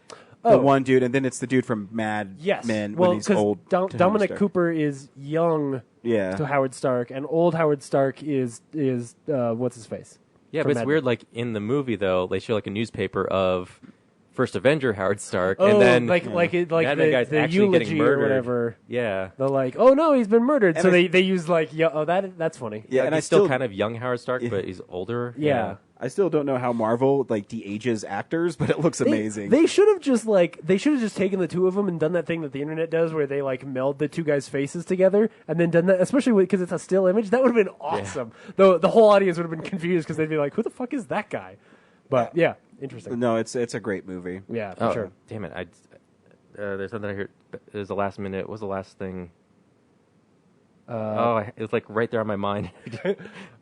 the one dude, and then it's the dude from Mad Yes. Men well, when he's old. to Howard Dominic Stark. Cooper is young Yeah. to Howard Stark, and old Howard Stark is what's his face? Yeah, From but it's Mad weird. Men. Like in the movie, though, they show like a newspaper of first Avenger Howard Stark, Oh, and then like then the guy's the actually getting eulogy murdered. or whatever. Yeah. They're like, oh no, he's been murdered. And So I- they use like, that's funny. Yeah, and I he's still still kind of young Howard Stark, but he's older. Yeah. I still don't know how Marvel like de-ages actors, but it looks amazing. They should have just taken the two of them and done that thing that the internet does, where they like meld the two guys' faces together, and then done that, especially because it's a still image. That would have been awesome. Though the whole audience would have been confused because they'd be like, "Who the fuck is that guy?" But yeah, interesting. No, it's a great movie. Yeah, for Oh, sure. damn it! There's something I heard. There's the last minute. What was the last thing? It was like right there on my mind.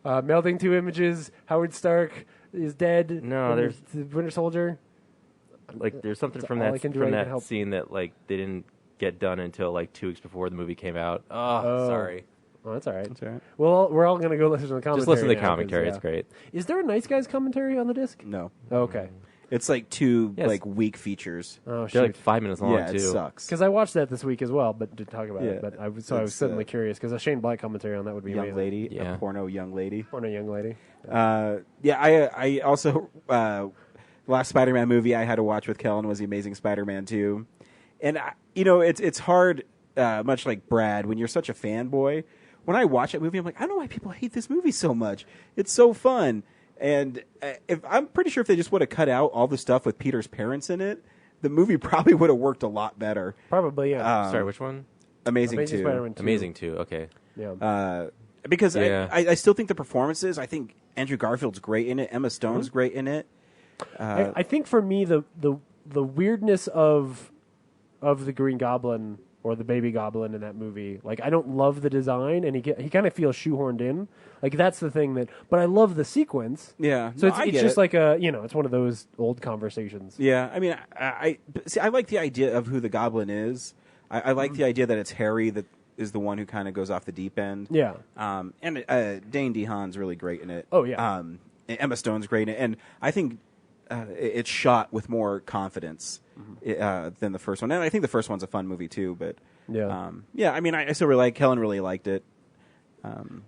Melding two images. Howard Stark is dead. No, and there's- the Winter Soldier. Like there's something That's from all I that can do. I can that help. scene that like they didn't get done until like 2 weeks before the movie came out. Oh, sorry. Oh, that's all right. That's all right. Well, we're all gonna go listen to the commentary. Just listen to the now, 'cause, commentary. yeah. It's great. Is there a Nice Guys commentary on the disc? No, Oh, okay. it's like two Yes. like weak features. Oh They're shit. like 5 minutes long Yeah, too. it sucks. Because I watched that this week as well, but didn't talk about Yeah, it. But I was it's, suddenly curious because a Shane Black commentary on that would be Young amazing. lady, Yeah. a porno young lady. Or a young lady. Yeah, I also last Spider-Man movie I had to watch with Kellen was The Amazing Spider-Man 2, and it's hard, much like Brad, when you're such a fanboy. When I watch that movie, I'm like, I don't know why people hate this movie so much. It's so fun, and I'm pretty sure if they just would have cut out all the stuff with Peter's parents in it, the movie probably would have worked a lot better. Probably, yeah. Sorry, which one? Amazing 2. Spider-Man 2. Amazing too. Okay. Yeah. Because Yeah. I still think the performances. I think Andrew Garfield's great in it. Emma Stone's great in it. I think for me the weirdness of the Green Goblin or the Baby Goblin in that movie, like I don't love the design, and he kind of feels shoehorned in. Like that's the thing but I love the sequence. Yeah, So no, it's I get just it. like it's one of those old conversations. Yeah, I mean, I see. I like the idea of who the Goblin is. I like the idea that it's Harry that is the one who kind of goes off the deep end. Yeah. And Dane DeHaan's really great in it. Oh, yeah. And Emma Stone's great in it, and I think it's shot with more confidence than the first one. And I think the first one's a fun movie too. But Yeah. I mean, I still really like. Kellen really liked it.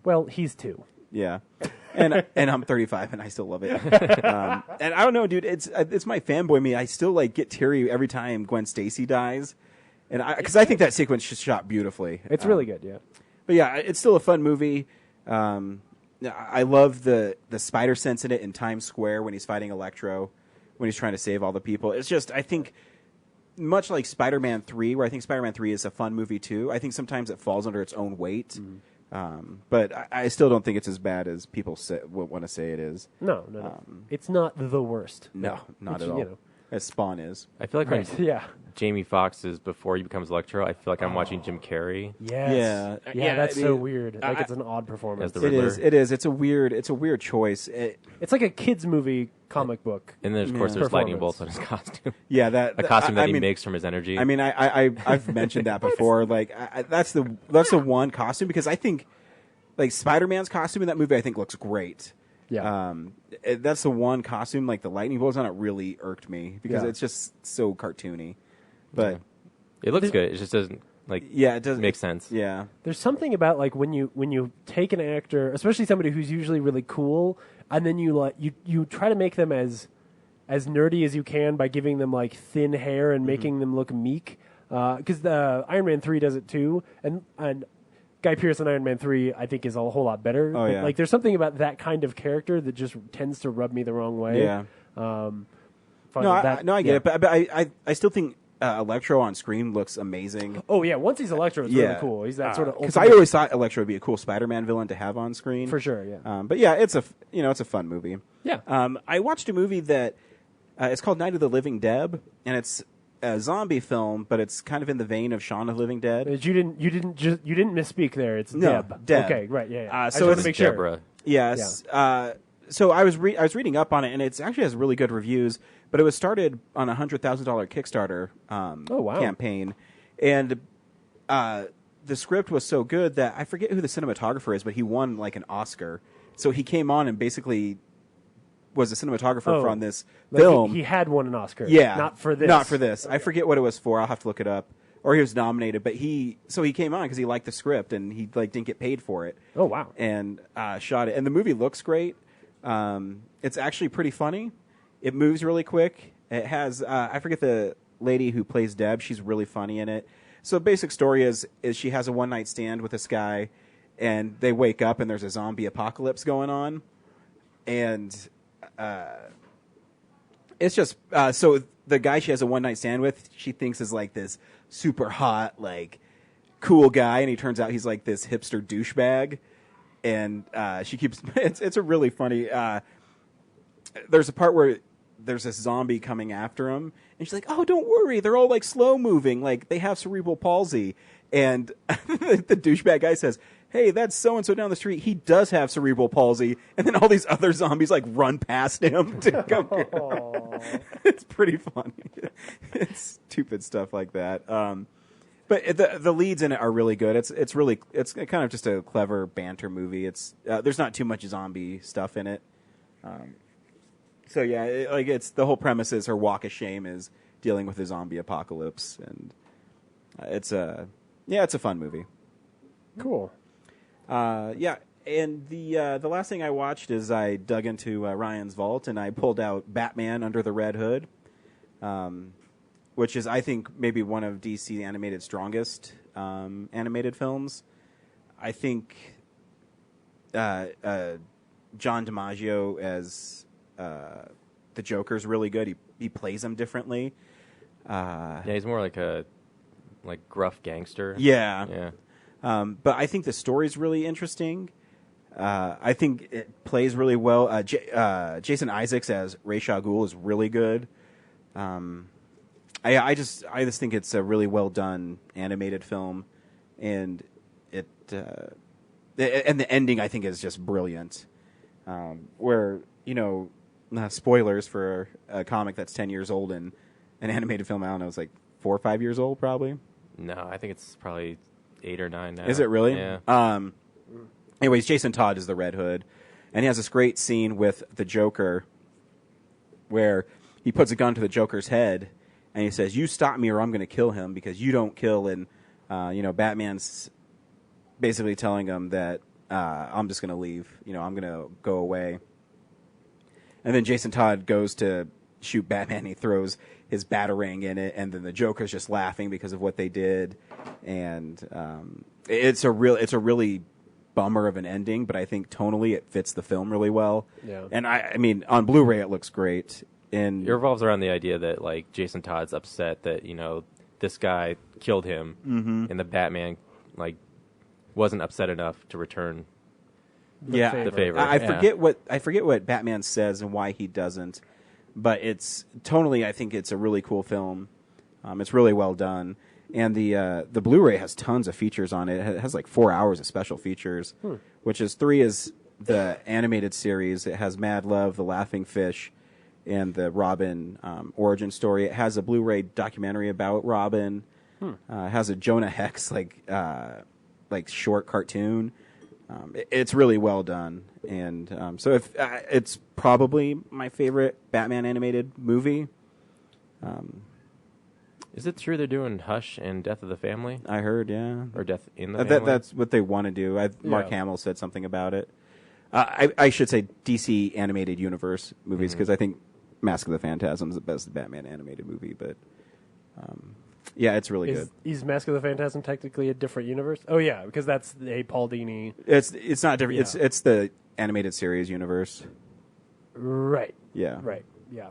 Well, he's 2. Yeah, and I'm 35 and I still love it. And I don't know, dude. It's my fanboy me. I still like get teary every time Gwen Stacy dies, and because I think that sequence is shot beautifully. It's really good, yeah. But yeah, it's still a fun movie. I love the spider sense in it in Times Square when he's fighting Electro, when he's trying to save all the people. It's just I think. Much like Spider-Man 3, where I think Spider-Man 3 is a fun movie too. I think sometimes it falls under its own weight. But I still don't think it's as bad as people want to say it is. No. It's not the worst. No, not Which, at all. As Spawn is. I feel like Right. when Yeah. Jamie Foxx is before he becomes Electro, I feel like I'm watching Jim Carrey. Yes. Yeah. Yeah, that's I so mean, weird. Like it's an odd performance. As the It is. Riddler. It is. It's a weird choice. It's like a kids movie comic book. And then, of course, Yeah. there's lightning Performance. bolts on his costume. Yeah, A costume that I he mean, makes from his energy. I mean, I've mentioned that before. Like, that's the one costume because I think, like, Spider-Man's costume in that movie, I think looks great. Yeah. That's the one costume. Like the lightning bolts on it really irked me because Yeah. it's just so cartoony. But it looks good. It just doesn't, it doesn't make sense. Yeah. There's something about like when you take an actor, especially somebody who's usually really cool, and then you try to make them as nerdy as you can by giving them like thin hair and making them look meek. Because the Iron Man 3 does it too, and Guy Pearce in Iron Man 3 I think is a whole lot better. Oh, yeah. Like there's something about that kind of character that just tends to rub me the wrong way. Yeah. Fine, I get it, but I still think Electro on screen looks amazing. Oh yeah, once he's Electro, it's really cool. He's that sort of because I ultimate- always thought Electro would be a cool Spider-Man villain to have on screen for sure. Yeah. But yeah, it's a fun movie. Yeah. I watched a movie that it's called Night of the Living Dead, and it's a zombie film, but it's kind of in the vein of Shaun of the Living Dead. You didn't misspeak there. It's No, Deb. Deb. Okay, right. Yeah. So I just wanted it's to make sure. Deborah. Yes. So I was reading up on it, and it actually has really good reviews. But it was started on a $100,000 Kickstarter campaign, and the script was so good that I forget who the cinematographer is, but he won like an Oscar. So he came on and basically was a cinematographer on this film. He had won an Oscar. Yeah, Not for this. Not for this. I forget what it was for. I'll have to look it up. Or he was nominated, but he came on because he liked the script and he didn't get paid for it. Oh wow! And shot it, and the movie looks great. It's actually pretty funny. It moves really quick. It has I forget the lady who plays Deb. She's really funny in it. So basic story is she has a one night stand with this guy, and they wake up and there's a zombie apocalypse going on, and it's just so the guy she has a one night stand with, she thinks is like this super hot, like cool guy, and he turns out he's like this hipster douchebag, and she keeps it's a really funny. There's a part where there's this zombie coming after him, and she's like, "Oh, don't worry, they're all like slow moving, like they have cerebral palsy." And the douchebag guy says, "Hey, that's so and so down the street. He does have cerebral palsy." And then all these other zombies like run past him to come here. It's pretty funny. It's stupid stuff like that. But the leads in it are really good. It's kind of just a clever banter movie. It's there's not too much zombie stuff in it. So yeah, it's the whole premise is her walk of shame is dealing with the zombie apocalypse, and it's a fun movie. Cool. Yeah, and the last thing I watched is I dug into Ryan's vault and I pulled out Batman Under the Red Hood, which is I think maybe one of DC Animated's strongest animated films. I think John DiMaggio as the Joker's really good. He plays him differently. Yeah, he's more like a gruff gangster. Yeah. But I think the story's really interesting. I think it plays really well. Jason Isaacs as Ra's al Ghul is really good. I just think it's a really well done animated film, and and the ending I think is just brilliant. Where spoilers for a comic that's 10 years old and an animated film, I don't know, it's like 4 or 5 years old probably. No, I think it's probably 8 or 9 now. Is it really? Yeah. Anyways, Jason Todd is the Red Hood, and he has this great scene with the Joker where he puts a gun to the Joker's head and he says, "You stop me or I'm going to kill him because you don't kill." And Batman's basically telling him that I'm just going to leave. I'm going to go away. And then Jason Todd goes to shoot Batman. He throws his Batarang in it, and then the Joker's just laughing because of what they did. And it's a really bummer of an ending, but I think tonally it fits the film really well. Yeah. And I mean, on Blu-ray it looks great. And it revolves around the idea that like Jason Todd's upset that this guy killed him, and the Batman wasn't upset enough to return. The favor. I forget what Batman says and why he doesn't, but it's tonally I think it's a really cool film. It's really well done, and the Blu-ray has tons of features on it. It has like 4 hours of special features, which is 3 is the animated series. It has Mad Love, The Laughing Fish, and the Robin origin story. It has a Blu-ray documentary about Robin. It has a Jonah Hex like short cartoon. It's really well done, and so if it's probably my favorite Batman animated movie. Is it true they're doing Hush and Death of the Family? I heard, yeah, or Death in the Family. That's what they want to do. Mark Hamill said something about it. I should say DC animated universe movies because I think Mask of the Phantasm is the best Batman animated movie, but. Yeah, it's really good. Is Mask of the Phantasm technically a different universe? Oh yeah, because that's a Paul Dini. It's not different. Yeah. It's the animated series universe. Right. Yeah. Right. Yeah.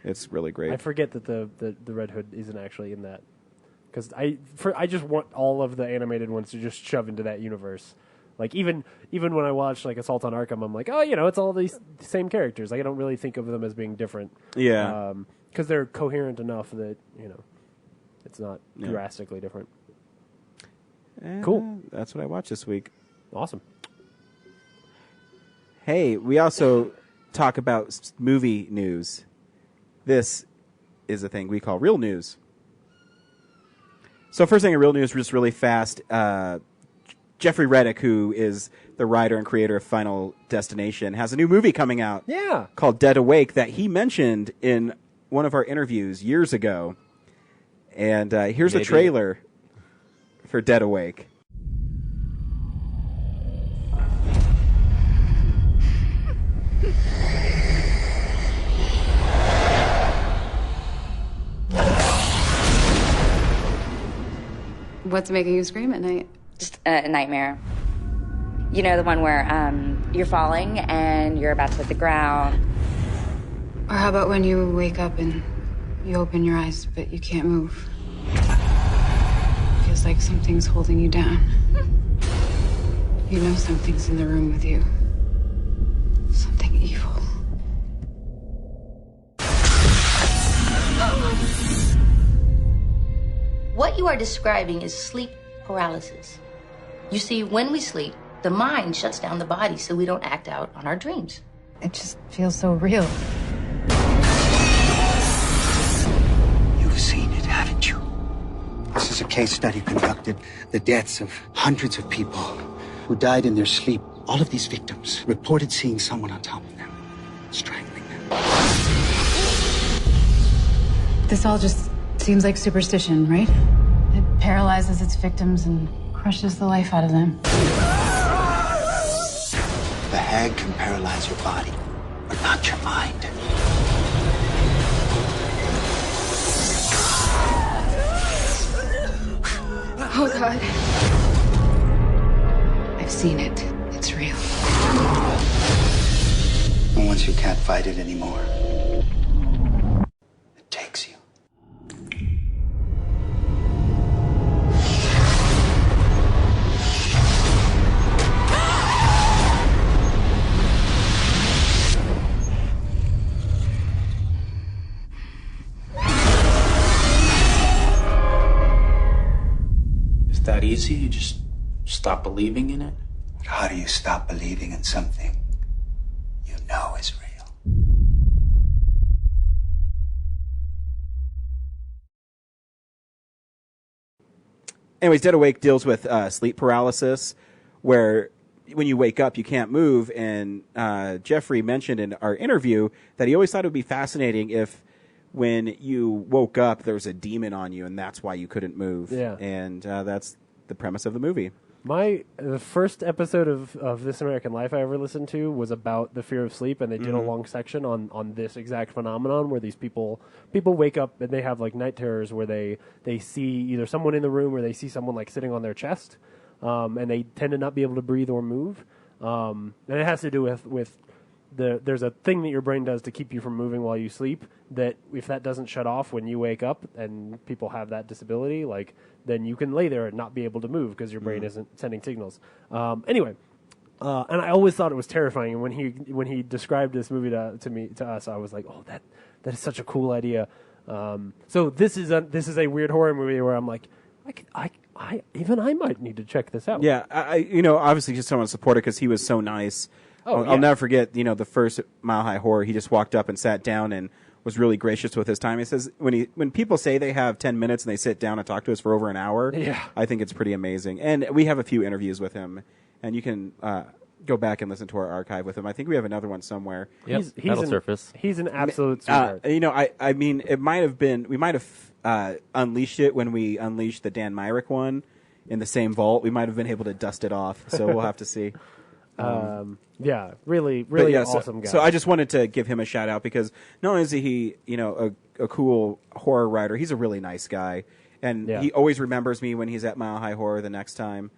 It's really great. I forget that the Red Hood isn't actually in that because I just want all of the animated ones to just shove into that universe. Like even when I watch like Assault on Arkham, I'm like, oh, it's all these same characters. Like I don't really think of them as being different. Yeah. Because they're coherent enough that it's not drastically different. Cool. That's what I watched this week. Awesome. Hey, we also talk about movie news. This is a thing we call real news. So first thing in real news, just really fast, Jeffrey Reddick, who is the writer and creator of Final Destination, has a new movie coming out called Dead Awake that he mentioned in one of our interviews years ago. And here's a trailer for Dead Awake. What's making you scream at night? Just a nightmare. You know, the one where you're falling and you're about to hit the ground. Or how about when you wake up and you open your eyes, but you can't move? Feels like something's holding you down. You know something's in the room with you. Something evil. What you are describing is sleep paralysis. You see, when we sleep, the mind shuts down the body so we don't act out on our dreams. It just feels so real. You've seen it, haven't you? This is a case study conducted. The deaths of hundreds of people who died in their sleep. All of these victims reported seeing someone on top of them, strangling them. This all just seems like superstition, right? It paralyzes its victims and crushes the life out of them. The hag can paralyze your body, but not your mind. Oh, God. I've seen it. It's real. And once you can't fight it anymore, it takes you. That easy? You just stop believing in it? How do you stop believing in something you know is real? Anyways, Dead Awake deals with sleep paralysis, where when you wake up, you can't move. And Jeffrey mentioned in our interview that he always thought it would be fascinating if when you woke up, there was a demon on you, and that's why you couldn't move. Yeah. And that's the premise of the movie. The first episode of This American Life I ever listened to was about the fear of sleep, and they did a long section on this exact phenomenon where these people wake up and they have like night terrors where they see either someone in the room or they see someone like sitting on their chest, and they tend to not be able to breathe or move. And it has to do with there's a thing that your brain does to keep you from moving while you sleep, that if that doesn't shut off when you wake up, and people have that disability, like, then you can lay there and not be able to move because your brain isn't sending signals. Anyway, and I always thought it was terrifying. And when he described this movie to us, I was like, oh, that is such a cool idea. So this is a weird horror movie where I'm like, I might need to check this out. Yeah, I obviously just want to support it because he was so nice. I'll never forget, the first Mile High Horror. He just walked up and sat down and was really gracious with his time. He says when people say they have 10 minutes and they sit down and talk to us for over an hour, I think it's pretty amazing. And we have a few interviews with him, and you can go back and listen to our archive with him. I think we have another one somewhere. Yep, that'll surface. He's an absolute sweetheart. I mean, it might have been, we might have unleashed it when we unleashed the Dan Myrick one in the same vault. We might have been able to dust it off, so we'll have to see. Yeah, really awesome guy. So I just wanted to give him a shout out because not only is he, a cool horror writer, he's a really nice guy, and he always remembers me when he's at Mile High Horror the next time.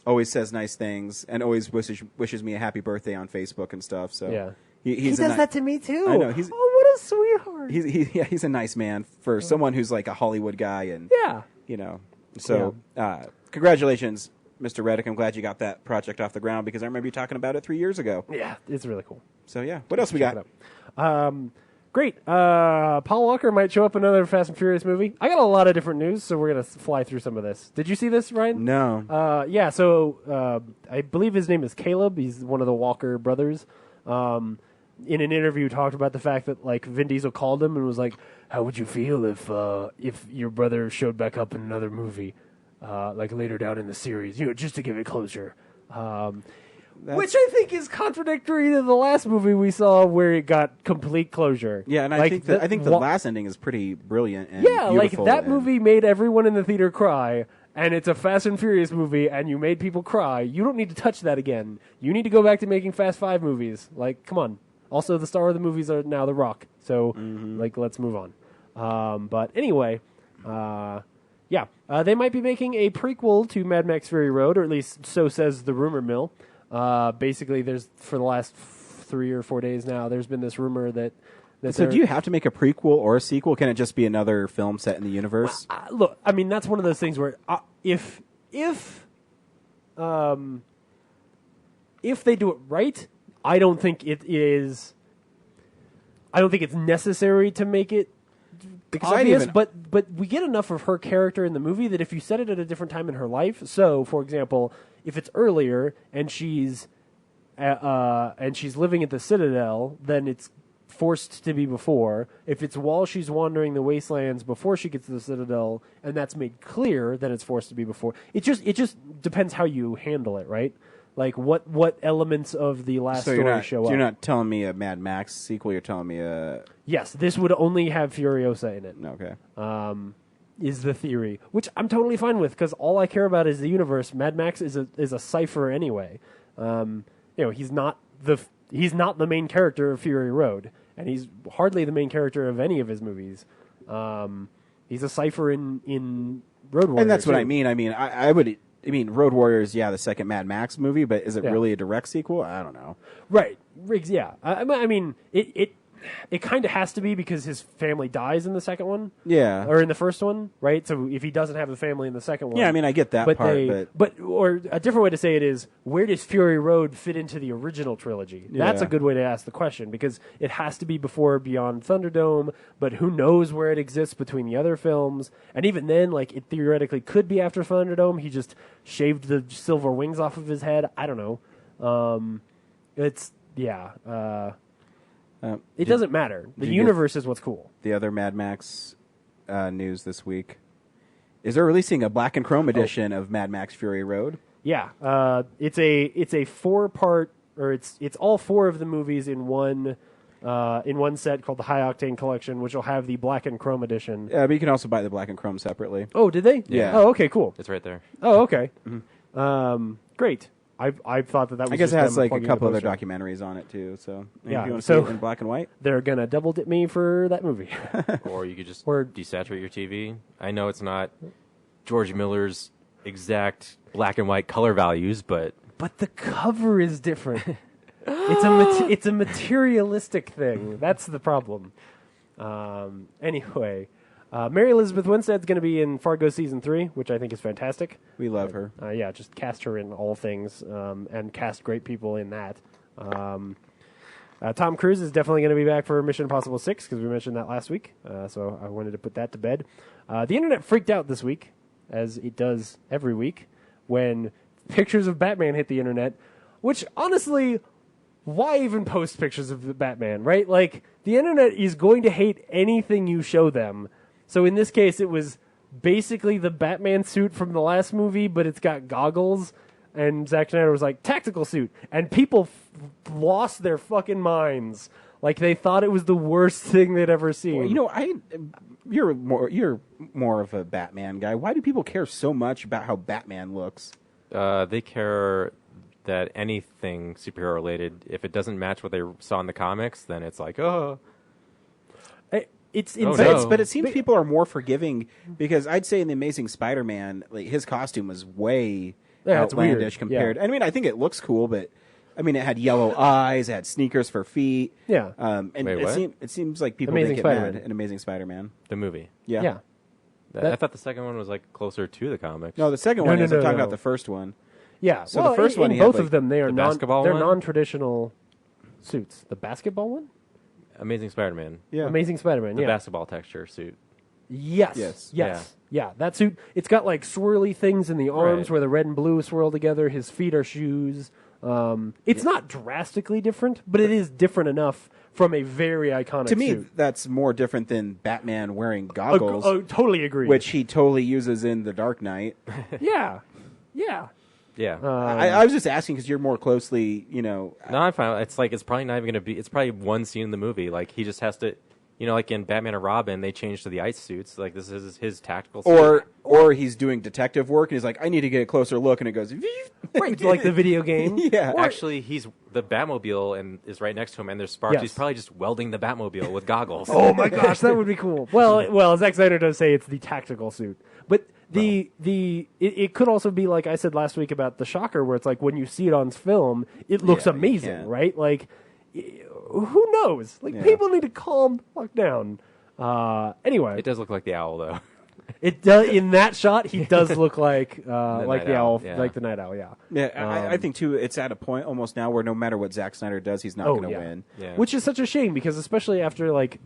Always says nice things and always wishes me a happy birthday on Facebook and stuff. So he does that to me too. I know. What a sweetheart. He's a nice man for someone who's like a Hollywood guy, and So congratulations, Mr. Reddick. I'm glad you got that project off the ground because I remember you talking about it 3 years ago. Yeah, it's really cool. So what else we got? Great. Paul Walker might show up in another Fast and Furious movie. I got a lot of different news, so we're going to fly through some of this. Did you see this, Ryan? No. So I believe his name is Caleb. He's one of the Walker brothers. In an interview, talked about the fact that like Vin Diesel called him and was like, "How would you feel if your brother showed back up in another movie, like later down in the series, just to give it closure?" Which I think is contradictory to the last movie we saw, where it got complete closure. Yeah, and like, I think the last ending is pretty brilliant. And like that and movie made everyone in the theater cry, and it's a Fast and Furious movie, and you made people cry. You don't need to touch that again. You need to go back to making Fast 5 movies. Like, come on. Also, the star of the movies are now The Rock, so like let's move on. But anyway, Yeah, they might be making a prequel to Mad Max Fury Road, or at least so says the rumor mill. Basically, there's for the last 3 or 4 days now, there's been this rumor that. So do you have to make a prequel or a sequel? Can it just be another film set in the universe? Look, I mean, that's one of those things where if they do it right, I don't think it is. I don't think it's necessary to make it obvious, but we get enough of her character in the movie that if you set it at a different time in her life, so for example, if it's earlier and she's living at the Citadel, then it's forced to be before. If it's while she's wandering the wastelands before she gets to the Citadel, and that's made clear, then it's forced to be before. It just depends how you handle it, right? Like what elements of the last story show up. So you're not telling me a Mad Max sequel. You're telling me a. Yes, this would only have Furiosa in it. Okay. Is the theory, which I'm totally fine with, because all I care about is the universe. Mad Max is a cipher anyway. He's not the main character of Fury Road, and he's hardly the main character of any of his movies. He's a cipher in Road Warrior. And that's what I mean. I mean, Road Warriors, yeah, the second Mad Max movie, but is it really a direct sequel? I don't know. Right. Riggs, yeah. I mean, it kind of has to be because his family dies in the second one. Yeah. Or in the first one, right? So if he doesn't have the family in the second one. Yeah, I mean, I get that part. Or a different way to say it is, where does Fury Road fit into the original trilogy? Yeah. That's a good way to ask the question, because it has to be before Beyond Thunderdome, but who knows where it exists between the other films. And even then, like, it theoretically could be after Thunderdome. He just shaved the silver wings off of his head. I don't know. It doesn't matter. The universe is what's cool. The other Mad Max news this week is they're releasing a black and chrome edition of Mad Max Fury Road. Yeah, it's a 4-part, or it's all 4 of the movies in one set called the High Octane Collection, which will have the black and chrome edition. Yeah, but you can also buy the black and chrome separately. Oh, did they? Yeah. Oh, okay, cool. It's right there. Oh, okay. Mm-hmm. Great. I thought that was. I guess just it has them like a plugging couple the other poster. documentaries on it too. So Yeah, if you want to so see it in black and white, they're gonna double dip me for that movie. Or you could just desaturate your TV. I know it's not George Miller's exact black and white color values, but the cover is different. It's a materialistic thing. That's the problem. Anyway, Mary Elizabeth Winstead's going to be in Fargo season 3, which I think is fantastic. We love her. Yeah, just cast her in all things, and cast great people in that. Tom Cruise is definitely going to be back for Mission Impossible 6, because we mentioned that last week. So I wanted to put that to bed. The internet freaked out this week, as it does every week, when pictures of Batman hit the internet, which honestly, why even post pictures of the Batman, right? Like, the internet is going to hate anything you show them. So in this case, it was basically the Batman suit from the last movie, but it's got goggles, and Zack Snyder was like, tactical suit. And people lost their fucking minds. Like, they thought it was the worst thing they'd ever seen. Well, you're more of a Batman guy. Why do people care so much about how Batman looks? They care that anything superhero related, if it doesn't match what they saw in the comics, then it's like, oh. It's insane. But it seems people are more forgiving, because I'd say in The Amazing Spider-Man, like, his costume was way outlandish compared. Yeah. I mean, I think it looks cool, but I mean, it had yellow eyes, it had sneakers for feet. Yeah. And Wait, it seems like people Amazing get Spider-Man. mad in Amazing Spider-Man. The movie. Yeah. I thought the second one was like closer to the comics. No, the second one is. I'm talking about the first one. Yeah. So the first one, in he had, both like, of them, they are the basketball they're one? non-traditional suits. The basketball one? Amazing Spider-Man. Yeah. Amazing Spider-Man, The basketball texture suit. Yes. Yeah, that suit, it's got like swirly things in the arms where the red and blue swirl together. His feet are shoes. It's not drastically different, but it is different enough from a very iconic To me, suit. that's more different than Batman wearing goggles. Totally agree. Which he totally uses in The Dark Knight. Yeah. Yeah. I was just asking because you're more closely, No, I'm fine. It's like, it's probably not even going to be, it's probably one scene in the movie. Like, he just has to, like in Batman and Robin, they changed to the ice suits. Like, this is his tactical suit. Or he's doing detective work and he's like, I need to get a closer look, and it goes, right, like the video game. Yeah. Actually, he's the Batmobile and is right next to him, and there's sparks. Yes. He's probably just welding the Batmobile with goggles. Oh my gosh, that would be cool. Well, Zack Snyder does say it's the tactical suit, but It could also be like I said last week about the Shocker, where it's like when you see it on film, it looks amazing, right? Like, who knows? Like, people need to calm the fuck down. Anyway, it does look like the owl, though. It does in that shot. He does look like the owl, yeah. like the night owl. Yeah, yeah. I think too. It's at a point almost now where no matter what Zack Snyder does, he's not going to win. Yeah. Which is such a shame because especially after like,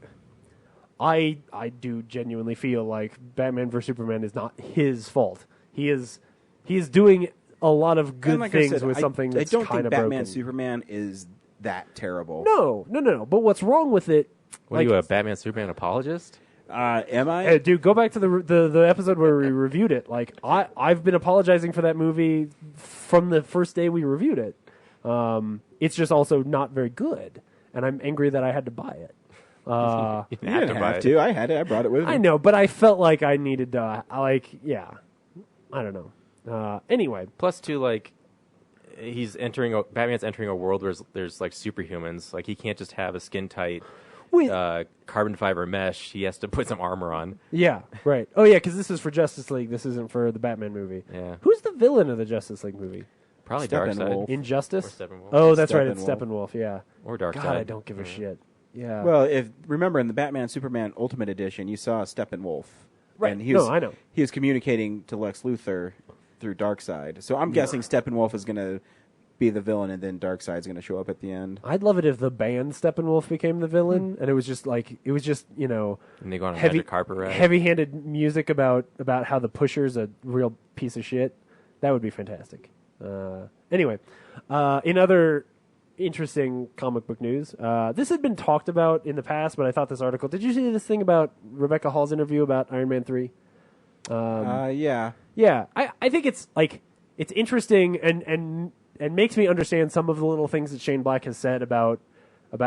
I do genuinely feel like Batman vs Superman is not his fault. He is doing a lot of good things with something that's kind of broken. I don't think Batman Superman is that terrible. No. But what's wrong with it? What are you, a Batman Superman apologist? Am I? Hey, dude, go back to the episode where we reviewed it. Like I've been apologizing for that movie from the first day we reviewed it. It's just also not very good, and I'm angry that I had to buy it. You didn't have to. I had it. I brought it with me. I know, but I felt like I needed to. I don't know. Anyway, plus too, like Batman's entering a world where there's like superhumans. Like he can't just have a skin tight. Carbon fiber mesh. He has to put some armor on. Yeah, right. Oh, yeah, because this is for Justice League. This isn't for the Batman movie. Yeah. Who's the villain of the Justice League movie? Probably Darkseid. Injustice? Or Steppenwolf. Oh, that's right. It's Steppenwolf, yeah. Or Darkseid. God, I don't give a shit. Yeah. Well, remember in the Batman Superman Ultimate Edition, you saw Steppenwolf. Right. And I know. He was communicating to Lex Luthor through Darkseid. So I'm guessing Steppenwolf is going to be the villain, and then Darkseid's going to show up at the end. I'd love it if the band Steppenwolf became the villain, and it was just and they go on a magic carpet ride. Heavy-handed music about how the Pusher's a real piece of shit. That would be fantastic. Anyway, in other interesting comic book news, this had been talked about in the past, but I thought this article. Did you see this thing about Rebecca Hall's interview about Iron Man 3? Yeah. Yeah, I think it's interesting and makes me understand some of the little things that Shane Black has said about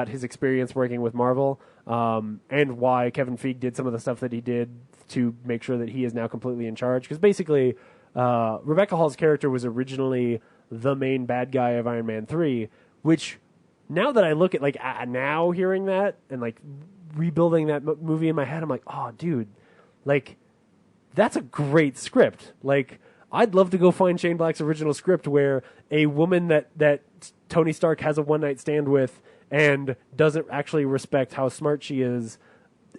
his experience working with Marvel, and why Kevin Feige did some of the stuff that he did to make sure that he is now completely in charge. Because basically, Rebecca Hall's character was originally the main bad guy of Iron Man 3, which now that I look at now hearing that and like rebuilding that movie in my head, I'm like, oh, dude, like that's a great script. Like, I'd love to go find Shane Black's original script where a woman that Tony Stark has a one-night stand with and doesn't actually respect how smart she is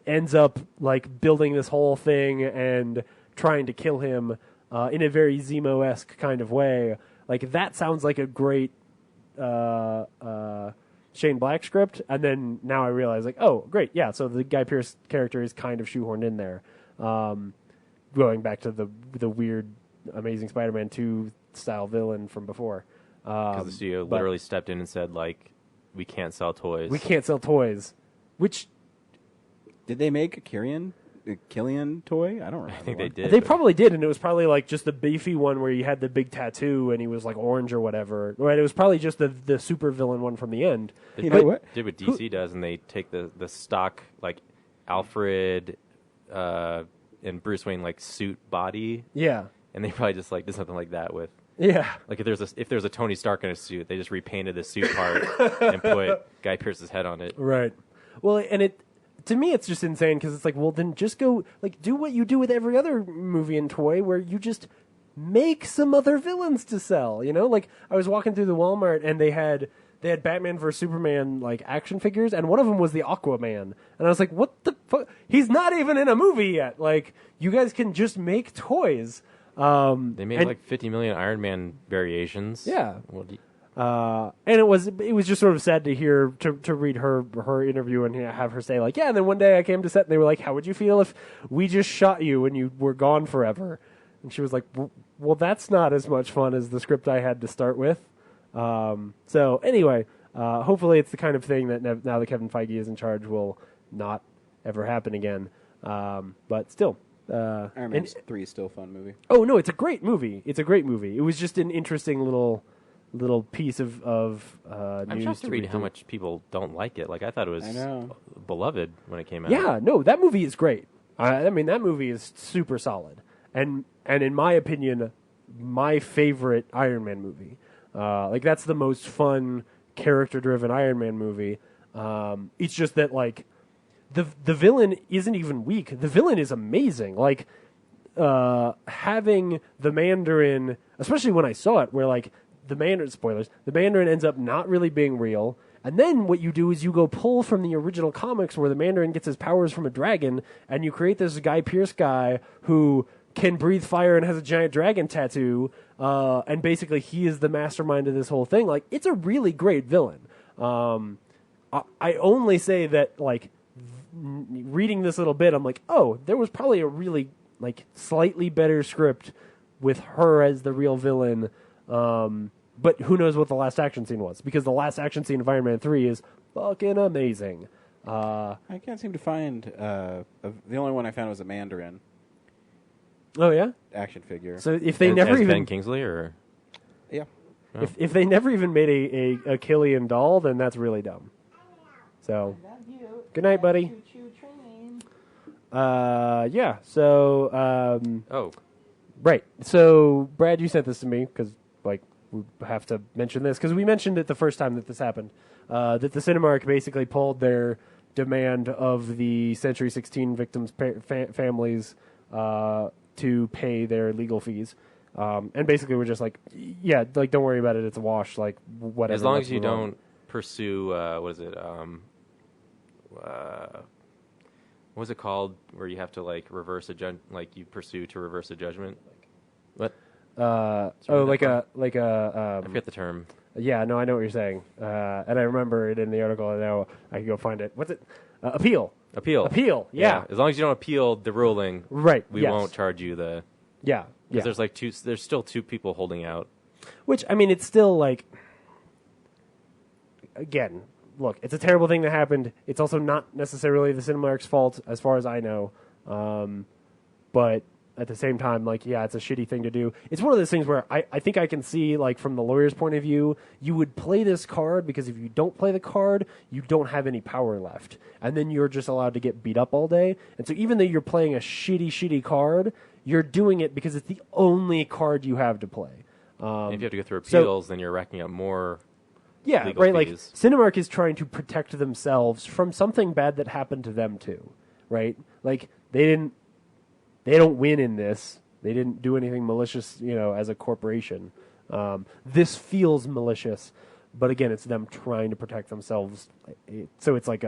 ends up like building this whole thing and trying to kill him in a very Zemo-esque kind of way. Like, that sounds like a great Shane Black script. And then now I realize, like, oh, great, yeah, so the Guy Pearce character is kind of shoehorned in there. Going back to the weird Amazing Spider-Man 2 style villain from before. Because the studio literally stepped in and said, like, we can't sell toys. We can't sell toys. Which... Did they make a Killian toy? I don't remember. I think they did. They probably did, and it was probably like just the beefy one where he had the big tattoo and he was like orange or whatever. Right? It was probably just the super villain one from the end. They did what DC does, and they take the stock, like, Alfred and Bruce Wayne, like, suit body. Yeah. And they probably just like did something like that with like if there's a Tony Stark in a suit, they just repainted the suit part and put Guy Pearce's head on it. Right. Well, and to me it's just insane because it's like, well, then just go like do what you do with every other movie and toy where you just make some other villains to sell. You know, like I was walking through the Walmart and they had Batman vs Superman like action figures, and one of them was the Aquaman, and I was like, what the fuck? He's not even in a movie yet. Like, you guys can just make toys. They made like 50 million Iron Man variations. Yeah. And it was just sort of sad to hear to read her interview and have her say like, yeah, and then one day I came to set and they were like, how would you feel if we just shot you and you were gone forever? And she was like, well, that's not as much fun as the script I had to start with. So anyway, hopefully it's the kind of thing that now that Kevin Feige is in charge will not ever happen again. But still. Iron Man 3 is still a fun movie. Oh no, it's a great movie. It was just an interesting little piece of news. I'm shocked to read how much people don't like it. Like, I thought it was beloved when it came out. Yeah, no, that movie is great. I mean, that movie is super solid, and in my opinion, my favorite Iron Man movie. Like, that's the most fun character-driven Iron Man movie. It's just that, like, the villain isn't even weak. The villain is amazing. Like, having the Mandarin, especially when I saw it, where like the Mandarin ends up not really being real. And then what you do is you go pull from the original comics where the Mandarin gets his powers from a dragon, and you create this Guy Pearce guy who can breathe fire and has a giant dragon tattoo, and basically he is the mastermind of this whole thing. Like, it's a really great villain. I only say that, like, reading this little bit, I'm like, oh, there was probably a really, like, slightly better script with her as the real villain. But who knows what the last action scene was? Because the last action scene of Iron Man 3 is fucking amazing. I can't seem to find... the only one I found was a Mandarin. Oh, yeah? Action figure. So if they never even... Ben Kingsley, or... Yeah. Oh. If they never even made a Killian doll, then that's really dumb. So, good night, buddy. Yeah, so... Right. So, Brad, you sent this to me, because, like, we have to mention this, because we mentioned it the first time that this happened, that the Cinemark basically pulled their demand of the Century 16 victims' families to pay their legal fees. And basically we're just like, yeah, like, don't worry about it, it's a wash, like, whatever. As long as you don't pursue, what is it, what was it called, where you have to, like, reverse a you pursue to reverse a judgment? What? I forget the term. Yeah, no, I know what you're saying. And I remember it in the article, and now I can go find it. What's it? Appeal, yeah. As long as you don't appeal the ruling, right? We won't charge you the... Yeah. Because there's still two people holding out. Which, I mean, it's still, like... Again, look, it's a terrible thing that happened. It's also not necessarily the Cinemark's fault, as far as I know. But at the same time, like, yeah, it's a shitty thing to do. It's one of those things where I think I can see, like, from the lawyer's point of view, you would play this card because if you don't play the card, you don't have any power left. And then you're just allowed to get beat up all day. And so even though you're playing a shitty card, you're doing it because it's the only card you have to play. If you have to go through appeals, then you're racking up more... Yeah, legal right. fees. Like, Cinemark is trying to protect themselves from something bad that happened to them too, right? Like, they don't win in this. They didn't do anything malicious, as a corporation. This feels malicious, but again, it's them trying to protect themselves. So it's like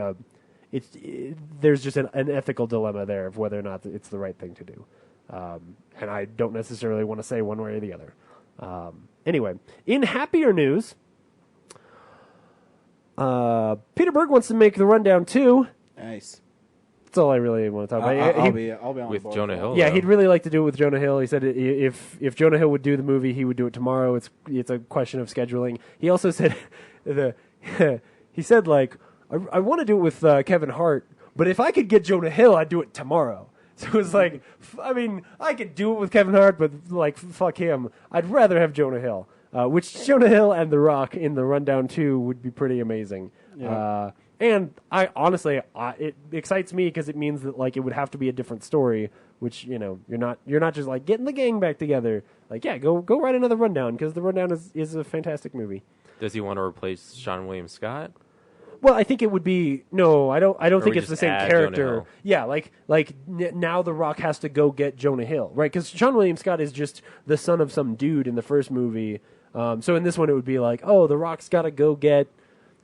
there's just an ethical dilemma there of whether or not it's the right thing to do. And I don't necessarily want to say one way or the other. Anyway, in happier news. Peter Berg wants to make the Rundown 2. Nice. That's all I really want to talk about. I'll be on with board Jonah Hill. Yeah, he'd really like to do it with Jonah Hill. He said if Jonah Hill would do the movie, he would do it tomorrow. It's a question of scheduling. He also said he said, like, I want to do it with Kevin Hart, but if I could get Jonah Hill, I'd do it tomorrow. So it was like, I mean, I could do it with Kevin Hart, but, like, fuck him. I'd rather have Jonah Hill. Which Jonah Hill and The Rock in the Rundown 2 would be pretty amazing. Yeah. And I honestly, it excites me because it means that, like, it would have to be a different story. Which, you're not just like getting the gang back together. Like, yeah, go write another Rundown because the Rundown is a fantastic movie. Does he want to replace Sean William Scott? Well, I think it would be no. I don't think it's the same character. Yeah, like now The Rock has to go get Jonah Hill, right? Because Sean William Scott is just the son of some dude in the first movie. So in this one, it would be like, oh, The Rock's got to go get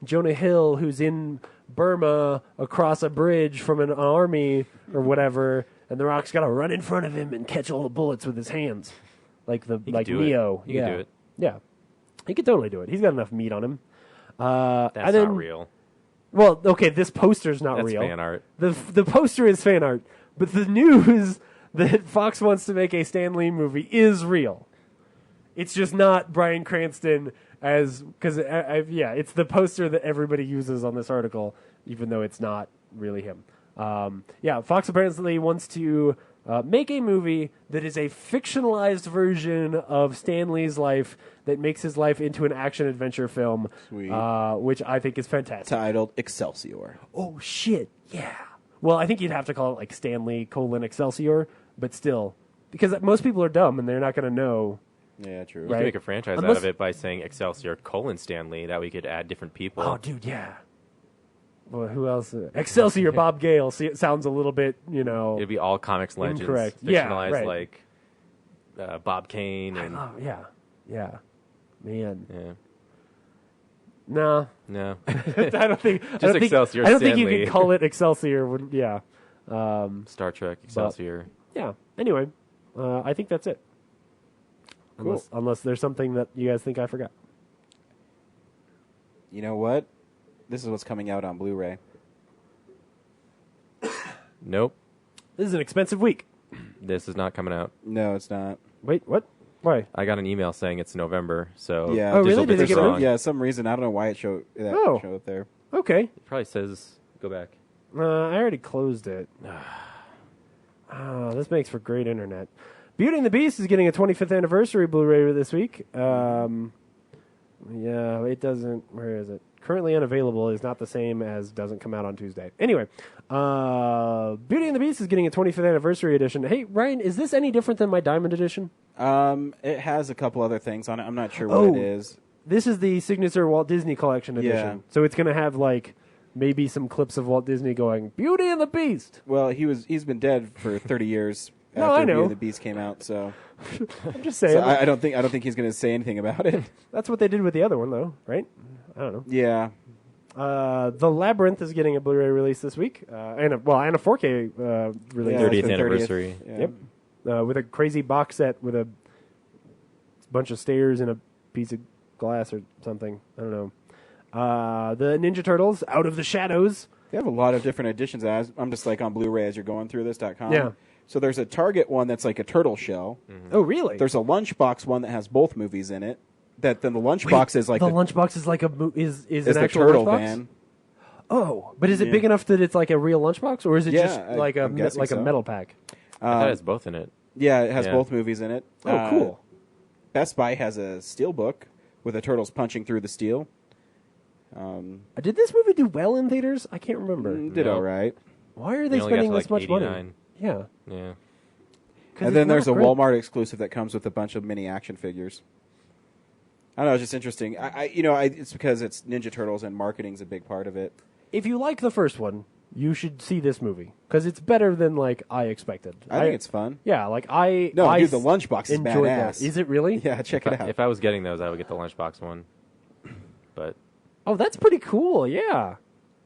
Jonah Hill, who's in Burma across a bridge from an army or whatever, and The Rock's got to run in front of him and catch all the bullets with his hands, like Neo. He can do it. Yeah, he could totally do it. He's got enough meat on him. That's not real. Well, okay, this poster's not real. That's fan art. The poster is fan art, but the news that Fox wants to make a Stan Lee movie is real. It's just not Bryan Cranston because it's the poster that everybody uses on this article, even though it's not really him. Fox apparently wants to make a movie that is a fictionalized version of Stan Lee's life that makes his life into an action-adventure film, which I think is fantastic. Titled Excelsior. Oh, shit, yeah. Well, I think you'd have to call it like Stan Lee : Excelsior, but still. Because most people are dumb and they're not going to know. Yeah, true. You could make a franchise out of it by saying Excelsior : Stan Lee. That we could add different people. Oh, dude, yeah. Well, who else? Excelsior Bob Gale sounds a little bit, It'd be all comics legends, incorrect. fictionalized, Right. like Bob Kane and yeah, man. Yeah. No. I don't think. Excelsior. I don't think you Stanley. could call it Excelsior. Star Trek Excelsior. Yeah. Anyway, I think that's it. Cool. Unless there's something that you guys think I forgot. You know what? This is what's coming out on Blu-ray. Nope. This is an expensive week. This is not coming out. No, it's not. Wait, what? Why? I got an email saying it's November. So Yeah. Oh, really? Did they get it moved? Yeah, some reason I don't know why it showed that show up there. Okay. It probably says go back. I already closed it. This makes for great internet. Beauty and the Beast is getting a 25th anniversary Blu-ray this week. Yeah, it doesn't. Where is it? Currently unavailable is not the same as doesn't come out on Tuesday. Anyway, Beauty and the Beast is getting a 25th anniversary edition. Hey, Ryan, is this any different than my Diamond edition? It has a couple other things on it. I'm not sure what it is. This is the signature Walt Disney Collection edition. Yeah. So it's going to have like maybe some clips of Walt Disney going Beauty and the Beast. Well, he's been dead for 30 years No, after I know. Beauty and the Beast came out. So I'm just saying. So I don't think he's going to say anything about it. That's what they did with the other one, though, right? I don't know. Yeah. The Labyrinth is getting a Blu-ray release this week, and a 4K release. 30th anniversary. Yeah. Yep. With a crazy box set with a bunch of stairs and a piece of glass or something. I don't know. The Ninja Turtles, Out of the Shadows. They have a lot of different editions. I'm just like on Blu-ray as you're going through this.com. Yeah. So there's a Target one that's like a turtle shell. Oh, really? There's a Lunchbox one that has both movies in it. That then the Lunchbox is like the Lunchbox is like is is an the actual turtle lunchbox? van. Oh, but is it Yeah. big enough that it's like a real lunchbox, or is it just Yeah, like I'm guessing a so. metal pack? I thought it has both in it. Yeah, it has Yeah. both movies in it. Oh, cool. Best Buy has a steel book with the turtles punching through the steel. Did this movie do well in theaters? I can't remember. Did No. all right. Why are they They only got spending to, this like, much money? 89. Yeah. Yeah. 'Cause And then it's there's a not great. Walmart exclusive that comes with a bunch of mini action figures. I don't know, it's just interesting. It's because it's Ninja Turtles and marketing's a big part of it. If you like the first one, you should see this movie because it's better than like I expected. I think it's fun. Yeah, like No, dude, the Lunchbox is enjoyed badass. that. Is it really? Yeah, check it out. If I was getting those, I would get the Lunchbox one. But Oh, that's pretty cool. Yeah,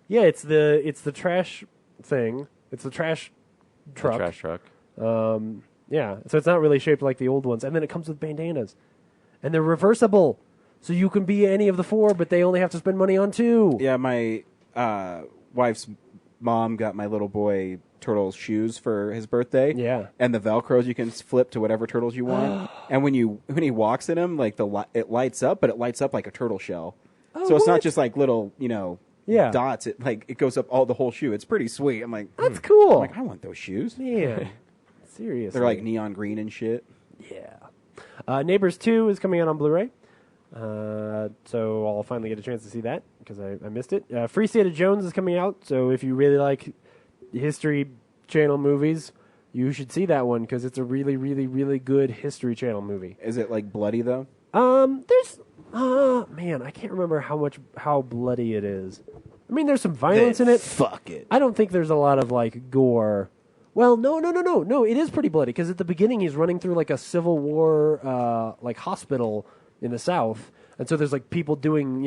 yeah. It's the trash thing. It's the trash truck. The trash truck. Yeah, so it's not really shaped like the old ones, and then it comes with bandanas, and they're reversible, so you can be any of the four, but they only have to spend money on two. Yeah, my wife's mom got my little boy Turtles shoes for his birthday. Yeah. And the Velcros you can flip to whatever turtles you want. And when he walks in them, like it lights up, but it lights up like a turtle shell. Oh, so it's what? not just like little, Yeah. dots. It goes up the whole shoe. It's pretty sweet. I'm like, That's cool. I'm like, I want those shoes. Man, seriously. They're like neon green and shit. Yeah. Neighbors 2 is coming out on Blu-ray. So I'll finally get a chance to see that because I missed it. Free State of Jones is coming out. So if you really like History Channel movies, you should see that one because it's a really, really, really good History Channel movie. Is it like bloody though? There's man, I can't remember how bloody it is. I mean, there's some violence in it. Fuck it. I don't think there's a lot of like gore. Well, no. It is pretty bloody because at the beginning he's running through like a Civil War like hospital in the South, and so there's like people doing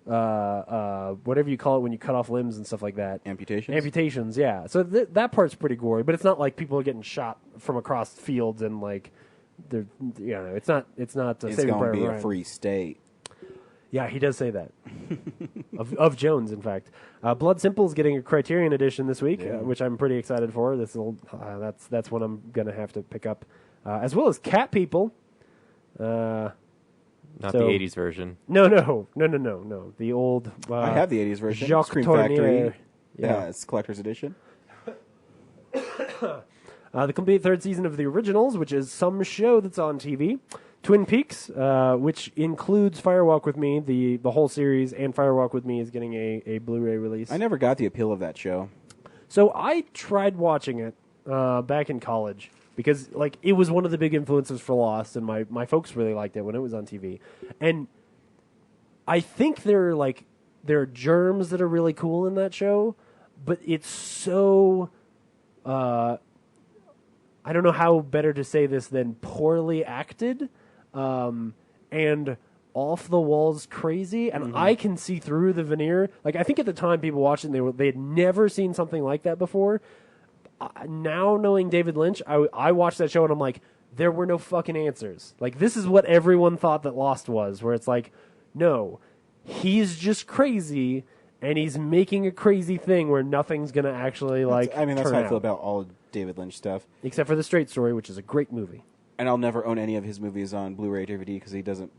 whatever you call it when you cut off limbs and stuff like that. Amputations, yeah. So that part's pretty gory, but it's not like people are getting shot from across fields and like they're it's not It's Saving going Private to be Ryan. a free state. Yeah, he does say that. of Jones, in fact. Blood Simple is getting a Criterion edition this week, which I'm pretty excited for. That's one I'm gonna have to pick up, as well as Cat People. Not the 80s version. No. The old. I have the 80s version. Jacques Scream Tournier. Factory. Yeah, It's collector's edition. The complete third season of The Originals, which is some show that's on TV. Twin Peaks, which includes Firewalk with Me, the whole series, and Firewalk with Me is getting a Blu-ray release. I never got the appeal of that show. So I tried watching it back in college because like it was one of the big influences for Lost, and my folks really liked it when it was on TV. And I think they're like there are germs that are really cool in that show, but it's so I don't know how better to say this than poorly acted and off the walls crazy, and I can see through the veneer. Like, I think at the time people watched it, they had never seen something like that before. Now knowing David Lynch, I watched that show and I'm like, there were no fucking answers. Like, this is what everyone thought that Lost was, where it's like, no, he's just crazy and he's making a crazy thing where nothing's gonna actually that's turn how I feel out. about all David Lynch stuff. Except for The Straight Story, which is a great movie. And I'll never own any of his movies on Blu-ray DVD because he doesn't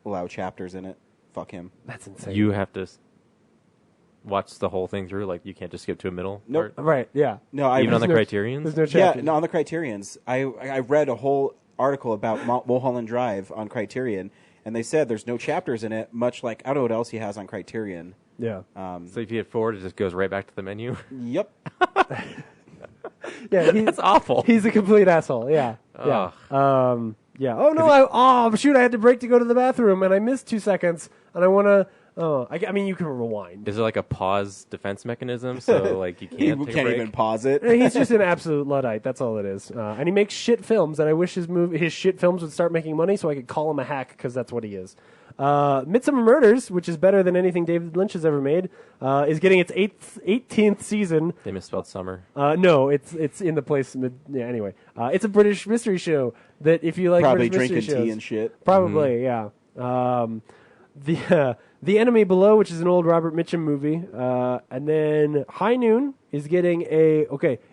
allow chapters in it. Fuck him. That's insane. You have to watch the whole thing through. Like, you can't just skip to a middle part? Right, yeah. No, Even on the Criterions? There's no chapters. Yeah, no, on the Criterions. I read a whole article about Mulholland Drive on Criterion, and they said there's no chapters in it, much like, I don't know what else he has on Criterion. Yeah. So if you hit forward, it just goes right back to the menu? Yep. Yeah, That's awful. He's a complete asshole. Yeah. Yeah. Yeah. Oh no! Shoot! I had to break to go to the bathroom, and I missed 2 seconds, and I want to. Oh, I mean, you can rewind. Is there like a pause defense mechanism? So like you can't You take a can't break? even pause it. He's just an absolute Luddite. That's all it is. And he makes shit films, and I wish his shit films would start making money so I could call him a hack, because that's what he is. Midsummer Murders, which is better than anything David Lynch has ever made, is getting its 18th season. They misspelled summer. No, it's in the place. Anyway, it's a British mystery show that if you like Probably British drinking mystery shows, tea and shit. Probably, yeah. The Enemy Below, which is an old Robert Mitchum movie, and then High Noon is getting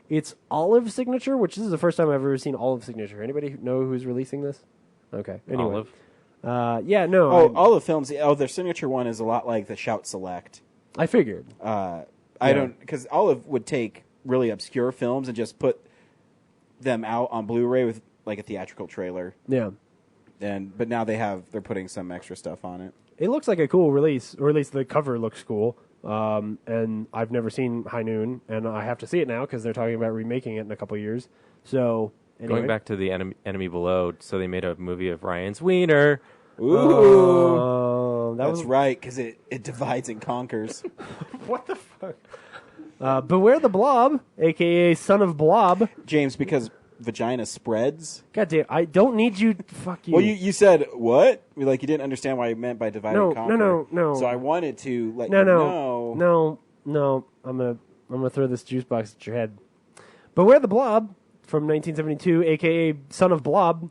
it's Olive Signature, which this is the first time I've ever seen Olive Signature. Anybody know who's releasing this? Okay, anyway. Olive? Yeah, no. Olive Films. Oh, their signature one is a lot like the Shout Select. I figured. I don't, because Olive would take really obscure films and just put them out on Blu-ray with like a theatrical trailer. Yeah. But now they're putting some extra stuff on it. It looks like a cool release, or at least the cover looks cool. And I've never seen High Noon, and I have to see it now because they're talking about remaking it in a couple years. So, anyway. Going back to the Enemy Below, so they made a movie of Ryan's Wiener. Ooh, That's right, because it divides and conquers. What the fuck? Beware the Blob, a.k.a. Son of Blob. James, because vagina spreads. God damn, I don't need you. Fuck you. Well, you said what? Like you didn't understand what I meant by divide and conquer. No. So I wanted to let you know. No. I'm gonna throw this juice box at your head. Beware the Blob from 1972, a.k.a. Son of Blob,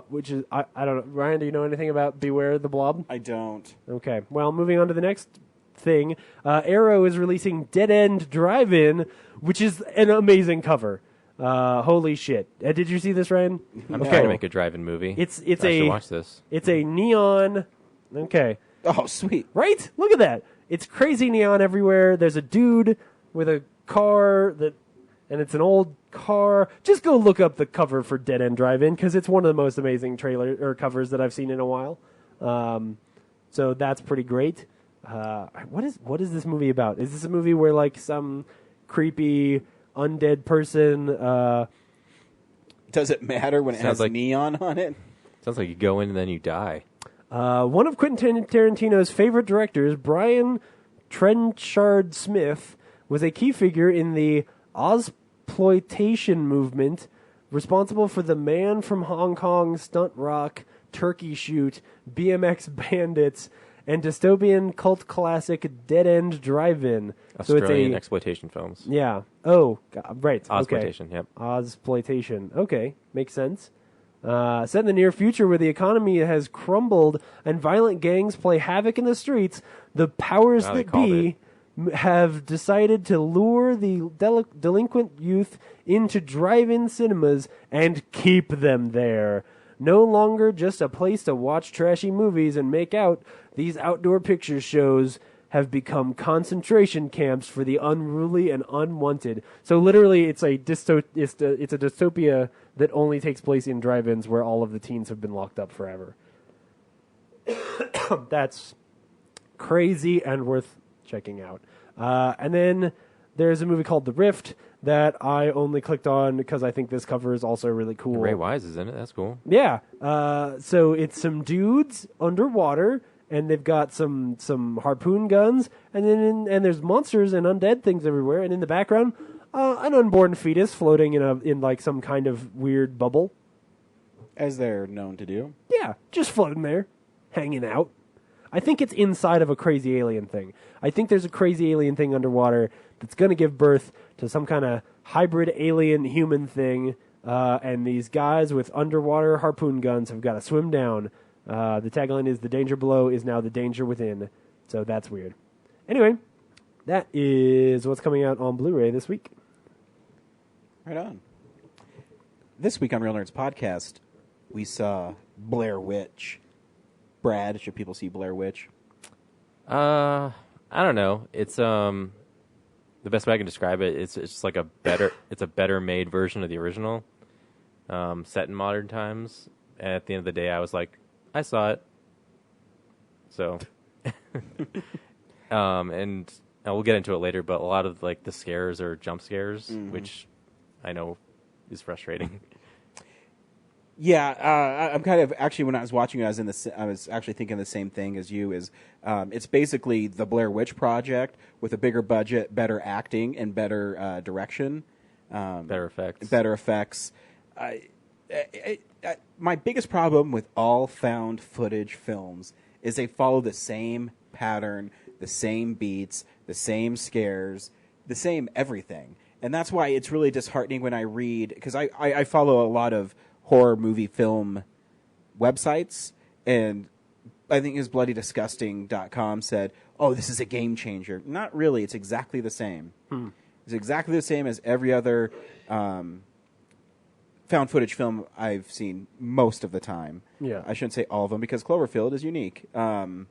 which is I don't know. Ryan, do you know anything about Beware the Blob? I don't. Okay. Well, moving on to the next thing. Arrow is releasing Dead End Drive-In, which is an amazing cover. Holy shit! Did you see this, Ryan? I'm trying to make a drive-in movie. I should watch this. It's a neon. Okay. Oh, sweet! Right? Look at that. It's crazy neon everywhere. There's a dude with a car and it's an old car. Just go look up the cover for Dead End Drive-In because it's one of the most amazing covers that I've seen in a while. So that's pretty great. What is this movie about? Is this a movie where like some creepy undead person? Does it matter when it has like neon on it? Sounds like you go in and then you die. One of Quentin Tarantino's favorite directors, Brian Trenchard Smith, was a key figure in the Ozploitation movement, responsible for The Man from Hong Kong, Stunt Rock, Turkey Shoot, BMX Bandits, and dystopian cult classic Dead End Drive-In. Australian exploitation films. Yeah. Oh, God, right. Ozploitation, yep. Ozploitation. Okay, makes sense. Set in the near future where the economy has crumbled and violent gangs play havoc in the streets, the powers that be have decided to lure the delinquent youth into drive-in cinemas and keep them there. No longer just a place to watch trashy movies and make out, these outdoor picture shows have become concentration camps for the unruly and unwanted. So literally, it's a dystopia that only takes place in drive-ins where all of the teens have been locked up forever. That's crazy and worth checking out. And then there's a movie called The Rift that I only clicked on because I think this cover is also really cool. Ray Wise is in it. That's cool. Yeah. So it's some dudes underwater, and they've got some harpoon guns, and then and there's monsters and undead things everywhere, and in the background, an unborn fetus floating in like some kind of weird bubble. As they're known to do. Yeah, just floating there, hanging out. I think it's inside of a crazy alien thing. I think there's a crazy alien thing underwater that's going to give birth to some kind of hybrid alien-human thing, and these guys with underwater harpoon guns have got to swim down. The tagline is, "The danger below is now the danger within." So that's weird. Anyway, that is what's coming out on Blu-ray this week. Right on. This week on Real Nerds Podcast, we saw Blair Witch. Brad, should people see Blair Witch? I don't know. It's the best way I can describe it. It's just like a better made version of the original, set in modern times. And at the end of the day, I was like, I saw it. So, and we'll get into it later. But a lot of like the scares are jump scares, which I know is frustrating. Yeah, I'm kind of actually when I was watching it, I was actually thinking the same thing as you. It's basically the Blair Witch Project with a bigger budget, better acting, and better direction, better effects. Better effects. My biggest problem with all found footage films is they follow the same pattern, the same beats, the same scares, the same everything, and that's why it's really disheartening when I read, because I follow a lot of horror movie film websites, and I think it was bloodydisgusting.com said, "Oh, this is a game changer." Not really. It's exactly the same. It's exactly the same as every other found footage film I've seen most of the time. Yeah. I shouldn't say all of them because Cloverfield is unique. But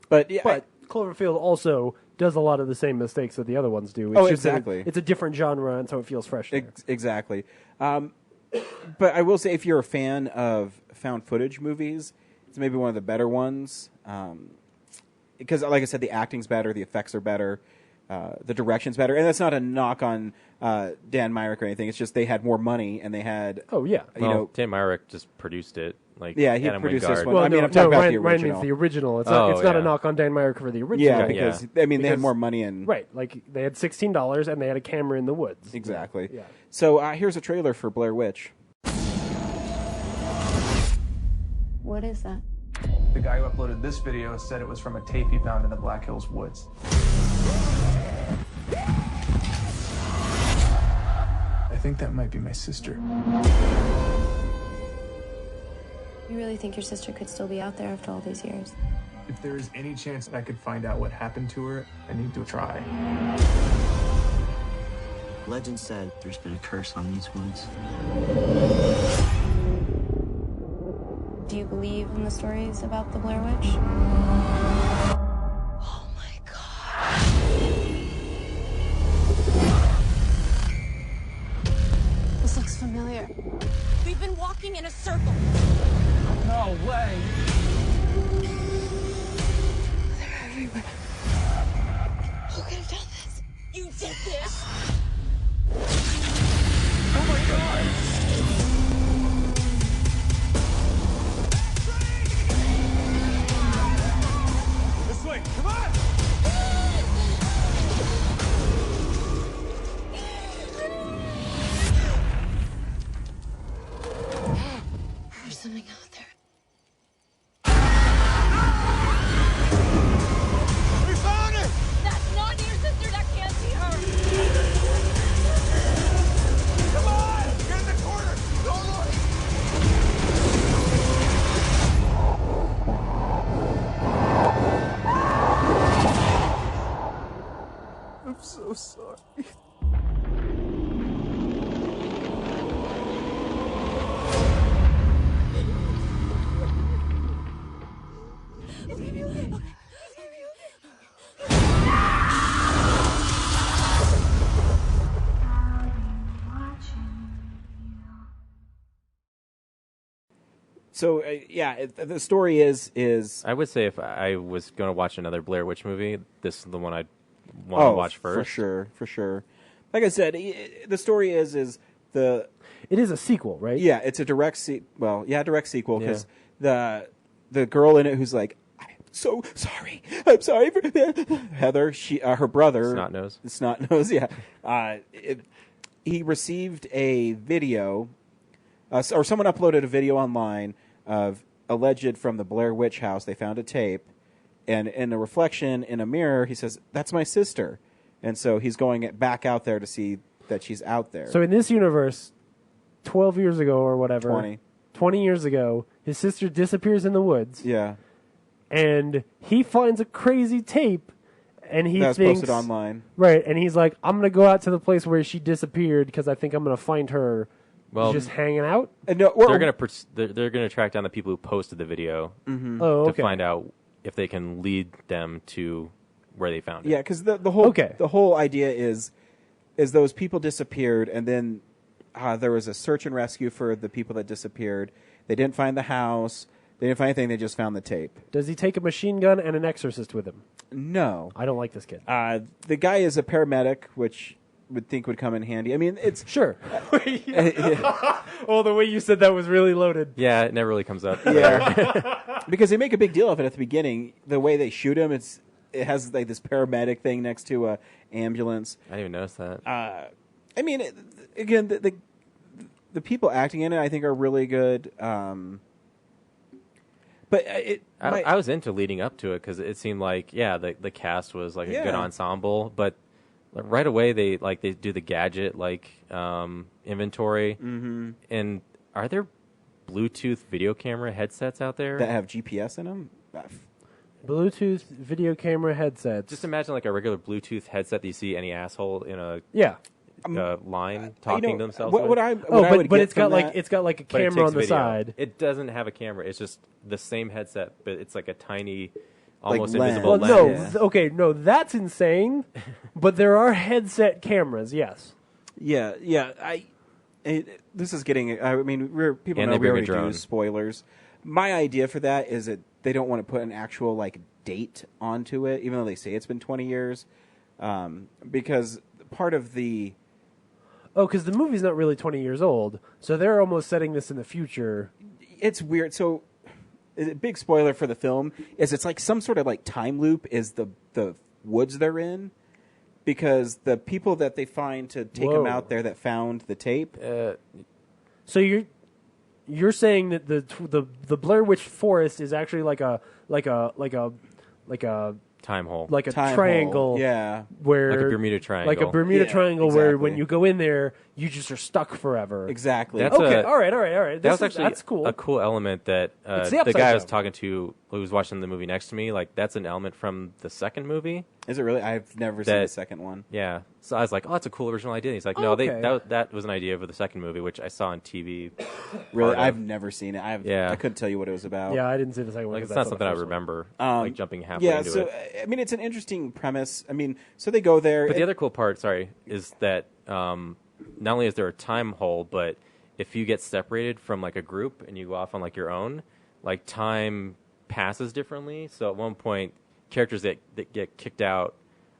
Cloverfield also does a lot of the same mistakes that the other ones do. It's exactly. It's a different genre, and so it feels fresh. Exactly. But I will say, if you're a fan of found footage movies, it's maybe one of the better ones. Because, like I said, the acting's better, the effects are better, the direction's better. And that's not a knock on Dan Myrick or anything. It's just they had more money and they had... Oh, yeah. Dan Myrick just produced it. Like, yeah, he Adam produced Wingard. this one. I'm talking about the original. Ryan means the original. It's not a knock on Dan Myrick for the original. Yeah, because, they had more money and... Right, like they had $16 and they had a camera in the woods. Exactly. Yeah. So here's a trailer for Blair Witch. What is that? The guy who uploaded this video said it was from a tape he found in the Black Hills woods. I think that might be my sister. You really think your sister could still be out there after all these years? If there is any chance I could find out what happened to her, I need to try. Legend said there's been a curse on these woods. Do you believe in the stories about the Blair Witch? Oh my God. This looks familiar. We've been walking in a circle. No way. They're everywhere. Who could have done this? You did this. Oh my God. This way, come on! There's something out there. We found it! That's not your sister. That can't be her. Come on! Get in the corner! Don't look! I'm so sorry. So, the story is... I would say if I was going to watch another Blair Witch movie, this is the one I'd want to watch first. For sure. Like I said, the story is the... It is a sequel, right? Yeah, it's a direct sequel, because the girl in it who's like, so sorry. I'm sorry for Heather. Her brother, Snot Nose. Yeah, he received a video, or someone uploaded a video online of alleged from the Blair Witch house. They found a tape, and in a reflection in a mirror, he says, "That's my sister," and so he's going back out there to see that she's out there. So in this universe, 12 years ago or whatever, 20 years ago, his sister disappears in the woods. Yeah. And he finds a crazy tape, and he That's thinks... posted online. Right, and he's like, I'm going to go out to the place where she disappeared because I think I'm going to find her just hanging out. They're gonna track down the people who posted the video Oh, okay. to find out if they can lead them to where they found it. Yeah, because the whole idea is those people disappeared, and then there was a search and rescue for the people that disappeared. They didn't find the house. They didn't find anything. They just found the tape. Does he take a machine gun and an exorcist with him? No. I don't like this kid. The guy is a paramedic, which would think would come in handy. I mean, it's... Sure. Oh, the way you said that was really loaded. Yeah, it never really comes up. Yeah. Because they make a big deal of it at the beginning. The way they shoot him, it has like this paramedic thing next to a ambulance. I didn't even notice that. I mean, again, the people acting in it, I think, are really good. But I was into leading up to it because it seemed like the cast was like a good ensemble, but right away they do the gadget inventory. Mm-hmm. And are there Bluetooth video camera headsets out there that have GPS in them? Bluetooth video camera headsets. Just imagine like a regular Bluetooth headset that you see any asshole in a line talking to themselves. But it's got like a camera on the side. It doesn't have a camera. It's just the same headset, but it's like a tiny, almost lens. invisible lens. No, that's insane. But there are headset cameras. Yes. Yeah. This is getting. I mean, people And know they we bring a already drone. do spoilers. My idea for that is that they don't want to put an actual date onto it, even though they say it's been 20 years, because part of the because the movie's not really 20 years old, so they're almost setting this in the future. It's weird. So, a big spoiler for the film is it's like some sort of time loop is the woods they're in, because the people that they find to take them out there that found the tape. So you're saying that the Blair Witch Forest is actually like a time hole, like a Time triangle, hole, yeah, where like a Bermuda Triangle, like a Bermuda Yeah, Triangle, where exactly. when you go in there, you just are stuck forever. Exactly. That's okay. All right. That's cool. a cool element that It's the the upside guy I was down. talking to, who was watching the movie next to me, that's an element from the second movie. Is it really? I've never seen the second one. Yeah. So I was like, oh, that's a cool original idea. He's like, no, Okay. that was an idea for the second movie, which I saw on TV. Really, part of. I've never seen it. I couldn't tell you what it was about. Yeah, I didn't see the second one. It's 'cause not saw the something I first one. remember, jumping halfway Yeah, into so it. I mean, it's an interesting premise. I mean, so they go there. But the other cool part, is that not only is there a time hole, but if you get separated from a group and you go off on your own, time passes differently. So at one point, characters that get kicked out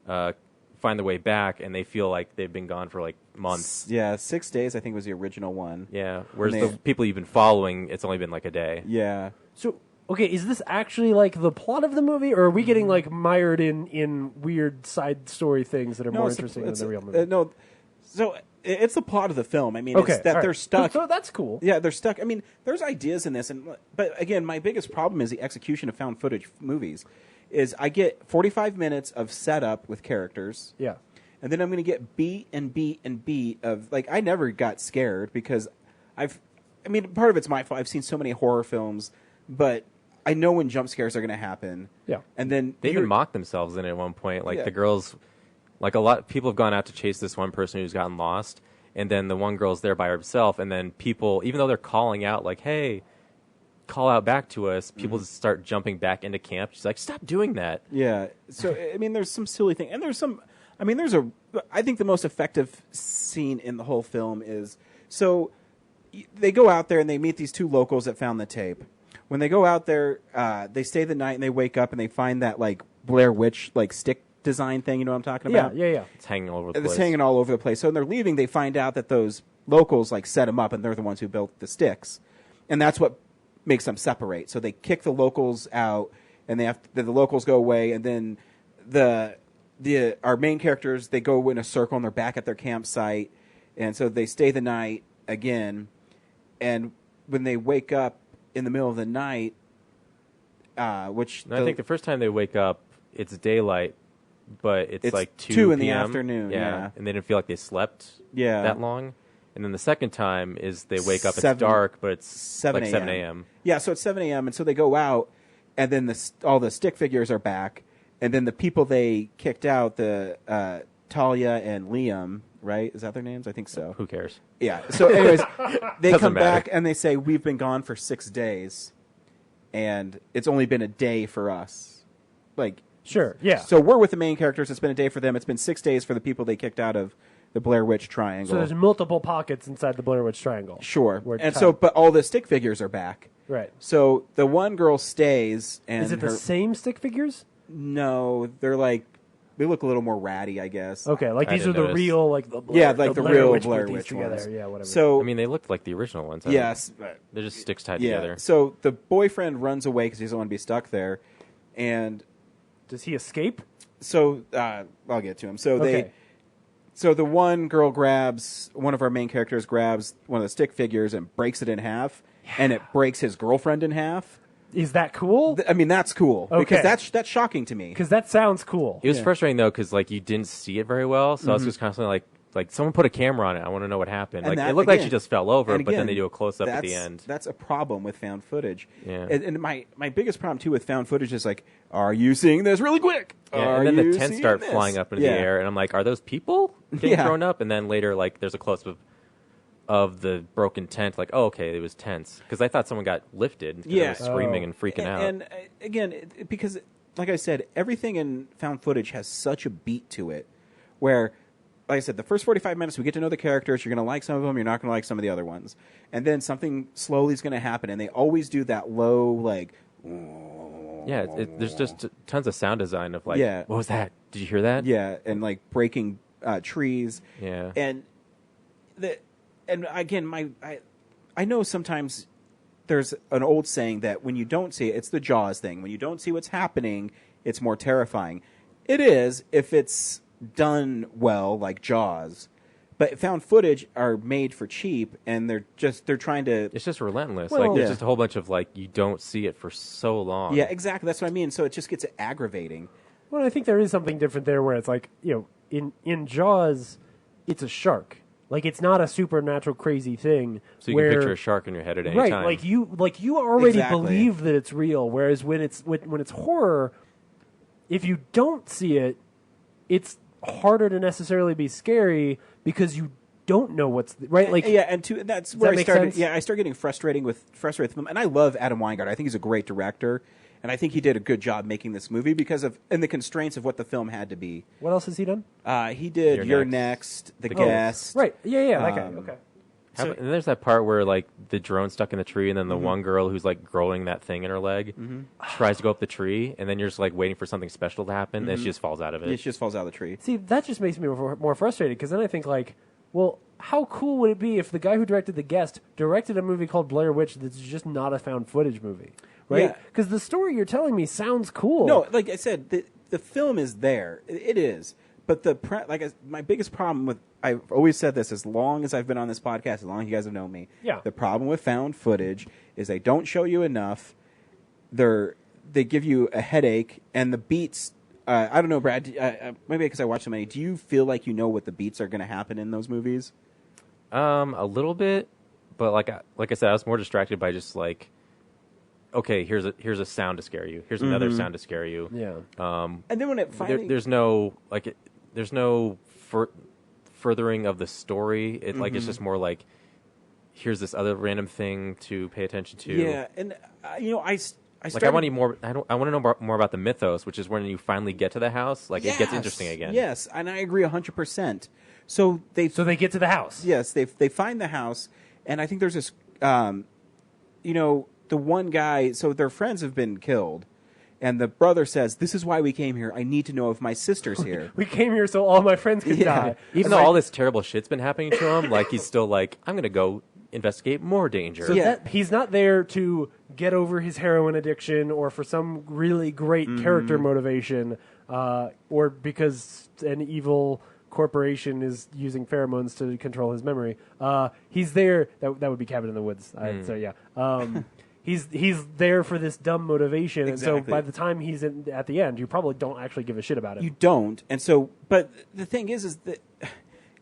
find their way back, and they feel like they've been gone for months. Yeah, 6 days I think was the original one. Yeah, whereas the people you've been following, it's only been a day. Yeah. So, okay, is this actually the plot of the movie, or are we getting mired in weird side story things that are more interesting than the real movie? No, so it's the plot of the film. I mean, Okay, it's that all they're right. stuck. So that's cool. Yeah, they're stuck. I mean, there's ideas in this, but again, my biggest problem is the execution of found footage movies. Is I get 45 minutes of setup with characters. Yeah. And then I'm going to get beat and beat and beat of I never got scared because part of it's my fault. I've seen so many horror films, but I know when jump scares are going to happen. Yeah. And then They even mock themselves in it at one point. Yeah. The girls, a lot of people have gone out to chase this one person who's gotten lost, and then the one girl's there by herself, and then people, even though they're calling out hey, call out back to us, people just start jumping back into camp. She's like, stop doing that. Yeah. So, I mean, there's some silly thing. And there's some, I think the most effective scene in the whole film is, so they go out there and they meet these two locals that found the tape. When they go out there, they stay the night and they wake up and they find that Blair Witch stick design thing. You know what I'm talking about? Yeah. It's hanging all over the place. It's hanging all over the place. So when they're leaving, they find out that those locals set them up and they're the ones who built the sticks. And that's what makes them separate. So they kick the locals out, and the locals go away, and then our main characters, they go in a circle and they're back at their campsite, and so they stay the night again, and when they wake up in the middle of the night, I think the first time they wake up, it's daylight, but it's like 2 in the p.m. afternoon, yeah. And they didn't feel like they slept that long. And then the second time is they wake up, it's dark, but it's 7 a.m. Yeah, so it's 7 a.m., and so they go out, and then all the stick figures are back, and then the people they kicked out, the Talia and Liam, right? Is that their names? I think so. Who cares? Yeah. So anyways, they Doesn't come matter. back, and they say, we've been gone for 6 days, and it's only been a day for us. Like, sure, yeah. So we're with the main characters. It's been a day for them. It's been 6 days for the people they kicked out of the Blair Witch Triangle. So there's multiple pockets inside the Blair Witch Triangle. Sure. And so, but all the stick figures are back. Right. So the one girl stays, and is it the same stick figures? No, they look a little more ratty, I guess. Okay, like these are the notice. real, like the Blair, the Blair real Witch Blair put these Witch together. ones. Yeah, whatever. So I mean, they looked like the original ones. Yes, but they're just sticks tied yeah. together. So the boyfriend runs away because he doesn't want to be stuck there, and does he escape? So I'll get to him. So Okay. So the one girl one of our main characters grabs one of the stick figures and breaks it in half, and it breaks his girlfriend in half. Is that cool? I mean, that's cool Okay. because that's shocking to me. Because that sounds cool. It was frustrating though, because like you didn't see it very well, so I was just constantly like someone put a camera on it. I want to know what happened. And Like that, it looked like again- she just fell over, and but then again, they do a close up at the that's- end. That's a problem with found footage. Yeah. And my biggest problem too with found footage is like, are you seeing this really quick? Yeah, Are and then you the tents seeing start this? flying up into Yeah. the air, and I'm like, are those people getting Yeah. thrown up? And then later, like, there's a close up of the broken tent. Like, oh, okay, it was tents because I thought someone got lifted. 'Cause Yeah. they were screaming and freaking out. And again, because like I said, everything in found footage has such a beat to it, where, like I said, the first 45 minutes we get to know the characters. You're going to like some of them. You're not going to like some of the other ones, and then something slowly is going to happen, and they always do that low like. Yeah, there's just tons of sound design of like, Yeah. what was that? Did you hear that? Yeah, and like breaking trees. Yeah. And again, I know sometimes there's an old saying that when you don't see it, it's the Jaws thing. When you don't see what's happening, it's more terrifying. It is if it's done well, like Jaws. But found footage are made for cheap, and they're trying to. It's just relentless. Well, like there's yeah. just a whole bunch of like you don't see it for so long. Yeah, exactly. That's what I mean. So it just gets aggravating. Well, I think there is something different there where it's like, in Jaws, it's a shark. Like, it's not a supernatural crazy thing. So you where, can picture a shark in your head at any right, time. like you already Exactly. believe that it's real. Whereas when it's horror, if you don't see it, it's harder to necessarily be scary because you don't know what's right. Like, yeah, and that's where that I make started. sense? Yeah, I started getting frustrated with them, and I love Adam Wingard. I think he's a great director, and I think he did a good job making this movie because of and the constraints of what the film had to be. what else has he done? He did You're You're Next. Next, The Guest. Right. Yeah, that guy. Um, Okay. And there's that part where like the drone's stuck in the tree, and then the one girl who's like growing that thing in her leg tries to go up the tree, and then you're just like waiting for something special to happen, and she just falls out of it. Yeah, she just falls out of the tree. See, that just makes me more frustrated because then I think like, well, how cool would it be if the guy who directed The Guest directed a movie called Blair Witch that's just not a found footage movie, right? Yeah. Because the story you're telling me sounds cool. No, like I said, the film is there. It is. But my biggest problem with I've always said this as long as I've been on this podcast, as long as you guys have known me. Yeah. The problem with found footage is they don't show you enough. They give you a headache, and the beats. I don't know, Brad. Maybe because I watch so many. Do you feel like you know what the beats are going to happen in those movies? A little bit, but like I said, I was more distracted by just like, okay, here's a sound to scare you. Here's another sound to scare you. Yeah. And then when it finally, there's no furthering of the story. It like it's just more like, here's this other random thing to pay attention to. yeah, and I Like I want to more. I want to know more about the mythos, which is when you finally get to the house. Like it gets interesting again. Yes, and I agree 100%. So they get to the house. Yes, they find the house, and I think there's this. The one guy. So their friends have been killed, and the brother says, "This is why we came here. I need to know if my sister's here." We came here so all my friends could die. Even though all this terrible shit's been happening to him, like he's still like, I'm gonna go investigate more danger. So that, he's not there to get over his heroin addiction or for some really great character motivation or because an evil corporation is using pheromones to control his memory. He's there. That would be Cabin in the Woods. So yeah. He's there for this dumb motivation, Exactly. and so by the time he's at the end, you probably don't actually give a shit about him. You don't, and so. But the thing is that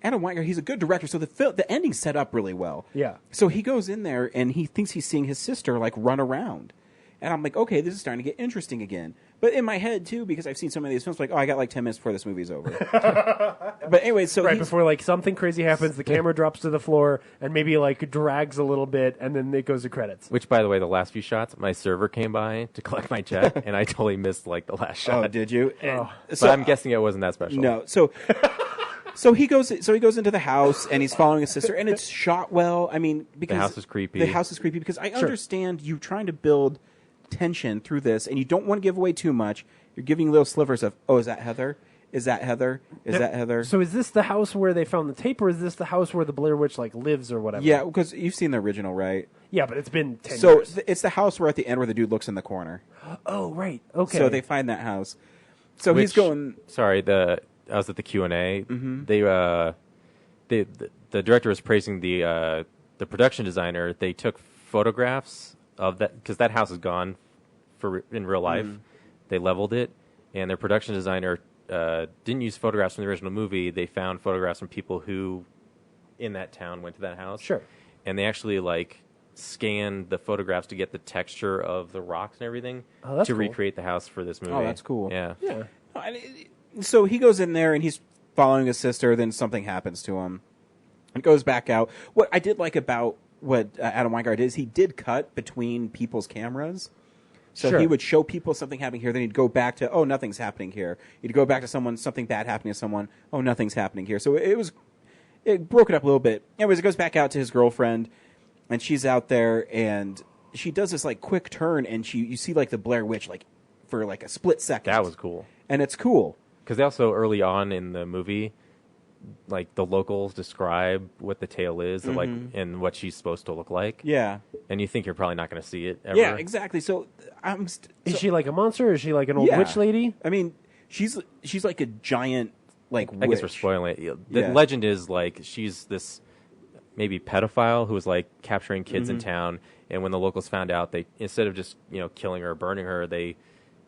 Adam Wingard, he's a good director, so the ending's set up really well. Yeah. So he goes in there and he thinks he's seeing his sister like run around, and I'm like, okay, this is starting to get interesting again. But in my head too, because I've seen so many of these films, like, oh, I got like 10 minutes before this movie's over. But anyway, so right before like something crazy happens, the camera drops to the floor and maybe like drags a little bit, and then it goes to credits. Which, by the way, the last few shots, my server came by to collect my check, and I totally missed like the last shot. Oh, did you? But So I'm guessing it wasn't that special. No. So he goes into the house and he's following his sister, and it's shot well. I mean, because The house is creepy. The house is creepy because I Sure. understand you trying to build tension through this, and you don't want to give away too much. You're giving little slivers of, oh, is that Heather? Is that Heather? Is that Heather? So is this the house where they found the tape, or is this the house where the Blair Witch like lives or whatever? Yeah, because you've seen the original, right? Yeah, but it's been 10 So years. it's the house where at the end where the dude looks in the corner. Oh, right. Okay. So they find that house. So Which, he's going. Sorry, I was at the Q&A. The director was praising the production designer. They took photographs of that because that house is gone in real life. They leveled it, and their production designer didn't use photographs from the original movie. They found photographs from people who in that town went to that house. Sure. And they actually like scanned the photographs to get the texture of the rocks and everything Oh, that's to cool. recreate the house for this movie. Oh, that's cool. Yeah. Yeah. So he goes in there and he's following his sister. Then something happens to him. It goes back out. What I did like about what Adam Wingard did is he did cut between people's cameras. So Sure. he would show people something happening here, then he'd go back to, oh, nothing's happening here. He'd go back to something bad happening to someone, oh, nothing's happening here. So it broke it up a little bit. Anyways, it goes back out to his girlfriend, and she's out there, and she does this like quick turn, and you see like the Blair Witch like for like a split second. That was cool. And it's cool. Because they also, early on in the movie, like the locals describe what the tale is, like, and what she's supposed to look like. Yeah. And you think you're probably not going to see it ever. Yeah, exactly. So Is she like a monster, or is she like an old witch lady? I mean, she's like a giant like I witch. guess we're spoiling it. The Yeah. legend is like she's this maybe pedophile who was like capturing kids in town, and when the locals found out, they instead of just killing her or burning her, they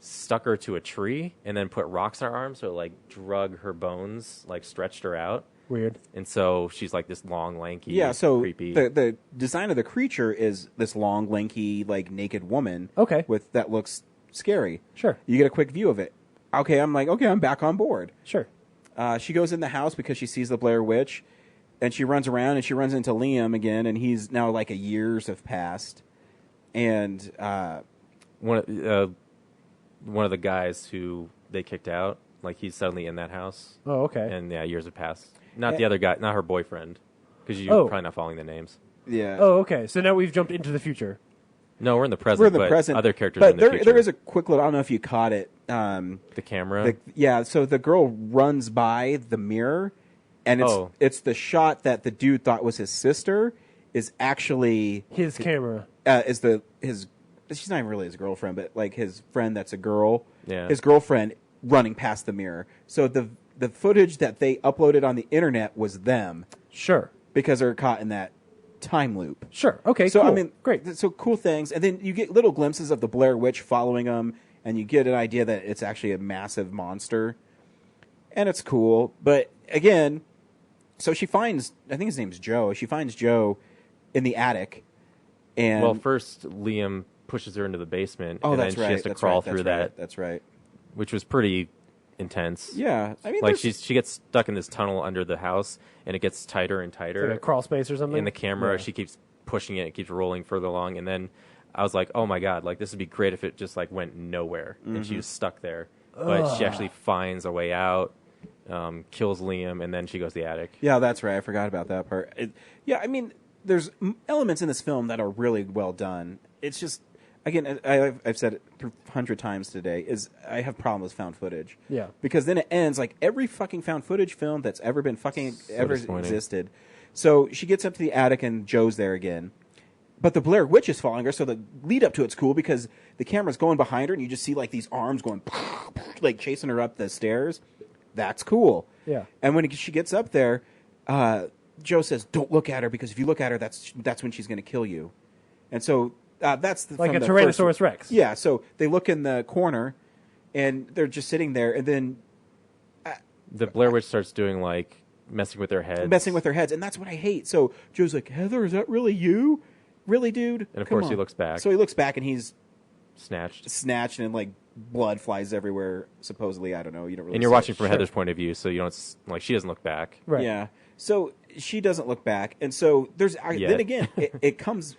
stuck her to a tree and then put rocks in her arms, so it, like drug her bones, like stretched her out. Weird. And so she's like this long, lanky, so creepy. the design of the creature is this long, lanky, like naked woman. Okay. With that looks scary. Sure. You get a quick view of it. Okay, I'm like, okay, I'm back on board. Sure. She goes in the house because she sees the Blair Witch, and she runs around and she runs into Liam again, and he's now like years have passed, and one of the guys who they kicked out, like he's suddenly in that house. Oh, okay. And yeah, years have passed. Not the other guy, not her boyfriend, because you're probably not following the names. Yeah. Oh, okay. So now we've jumped into the future. No, we're in the present. We're in the but present. Other characters but are in the future. there is a quick little. I don't know if you caught it. The camera. So the girl runs by the mirror, and it's the shot that the dude thought was his sister is actually his camera. She's not even really his girlfriend, but like his friend that's a girl. Yeah. His girlfriend running past the mirror. So the footage that they uploaded on the internet was them. Sure. Because they're caught in that time loop. Sure. Okay. So cool. I mean, great. So cool things, and then you get little glimpses of the Blair Witch following them, and you get an idea that it's actually a massive monster, and it's cool. But again, so she finds, I think his name's Joe. She finds Joe in the attic, and well, first Liam pushes her into the basement, oh, and that's then right. she has to That's crawl right. through That's that. right. That's right. Which was pretty intense. Yeah, I mean, like she gets stuck in this tunnel under the house, and it gets tighter and tighter. Like a crawl space or something. In the camera, Yeah. she keeps pushing it, keeps rolling further along, and then I was like, "Oh my god! Like this would be great if it just like went nowhere and she was stuck there." But she actually finds a way out, kills Liam, and then she goes to the attic. Yeah, that's right. I forgot about that part. Yeah, I mean, there's elements in this film that are really well done. It's just, again, I've said it 100 times today, is I have problems with found footage. Yeah. Because then it ends like every fucking found footage film that's ever been ever disappointing. existed. So she gets up to the attic and Joe's there again. But the Blair Witch is following her, so the lead up to it's cool because the camera's going behind her and you just see like these arms going like chasing her up the stairs. That's cool. Yeah. And when she gets up there, Joe says, "Don't look at her because if you look at her, that's when she's going to kill you." And so that's like from a the Tyrannosaurus Rex. Yeah. So they look in the corner, and they're just sitting there, and then the Blair Witch starts doing like messing with their heads, and that's what I hate. So Joe's like, "Heather, is that really you? Really, dude?" And of Come course on. he looks back. So he looks back, and he's snatched, and like blood flies everywhere. Supposedly, I don't know. You don't really. And you're see watching it. from Heather's point of view, so you don't like she doesn't look back. Right. Yeah. So she doesn't look back, and so there's then again it comes.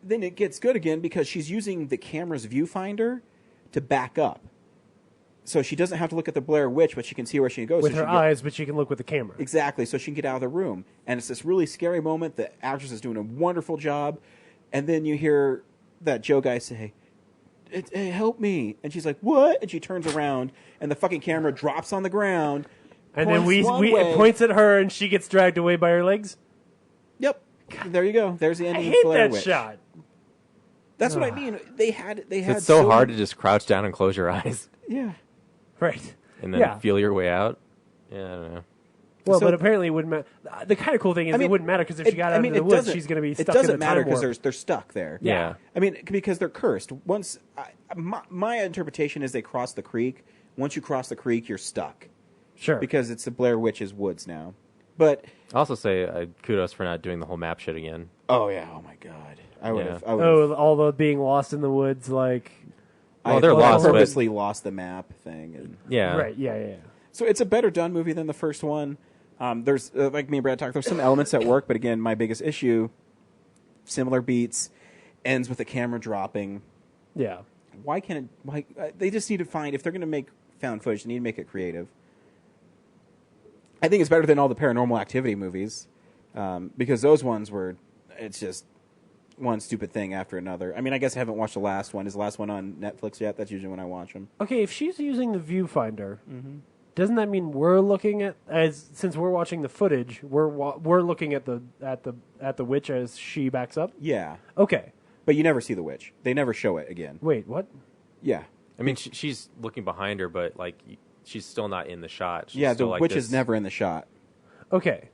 Then it gets good again because she's using the camera's viewfinder to back up, so she doesn't have to look at the Blair Witch, but she can see where she goes With so her she can eyes, but she can look with the camera. Exactly, so she can get out of the room, and it's this really scary moment. The actress is doing a wonderful job, and then you hear that Joe guy say, "Hey, help me!" And she's like, "What?" And she turns around, and the fucking camera drops on the ground. And then it points at her, and she gets dragged away by her legs. Yep, there you go. There's the ending. I of hate Blair that Witch. shot. That's what I mean. They had. It's so hard to just crouch down and close your eyes. Yeah. Right. And then feel your way out. Yeah, I don't know. Well, So- but apparently it wouldn't matter. The kind of cool thing is it wouldn't matter because if she got out into the woods, she's going to be stuck in the time It doesn't matter warp. because they're stuck there. Yeah. I mean, because they're cursed. Once my interpretation is they cross the creek. Once you cross the creek, you're stuck. Sure. Because it's the Blair Witch's woods now. But I'll also say kudos for not doing the whole map shit again. oh yeah, oh my god, I would have. all the being lost in the woods, like. Well, they're lost, but- purposely lost the map thing. And Yeah. Right. Yeah. So it's a better done movie than the first one. There's like me and Brad talked. There's some elements that work, but again, my biggest issue: similar beats, ends with the camera dropping. Yeah. Why can't it? Why they just need to find if they're going to make found footage, they need to make it creative. I think it's better than all the Paranormal Activity movies because those ones were. It's just one stupid thing after another. I mean, I guess I haven't watched the last one. Is the last one on Netflix yet? That's usually when I watch them. Okay, if she's using the viewfinder, Mm-hmm. doesn't that mean we're looking at since we're watching the footage, we're looking at the witch as she backs up? Yeah. Okay. But you never see the witch. They never show it again. Wait, what? Yeah. I mean, she's looking behind her, but like she's still not in the shot. She's Yeah, the still like witch this, is never in the shot. Okay.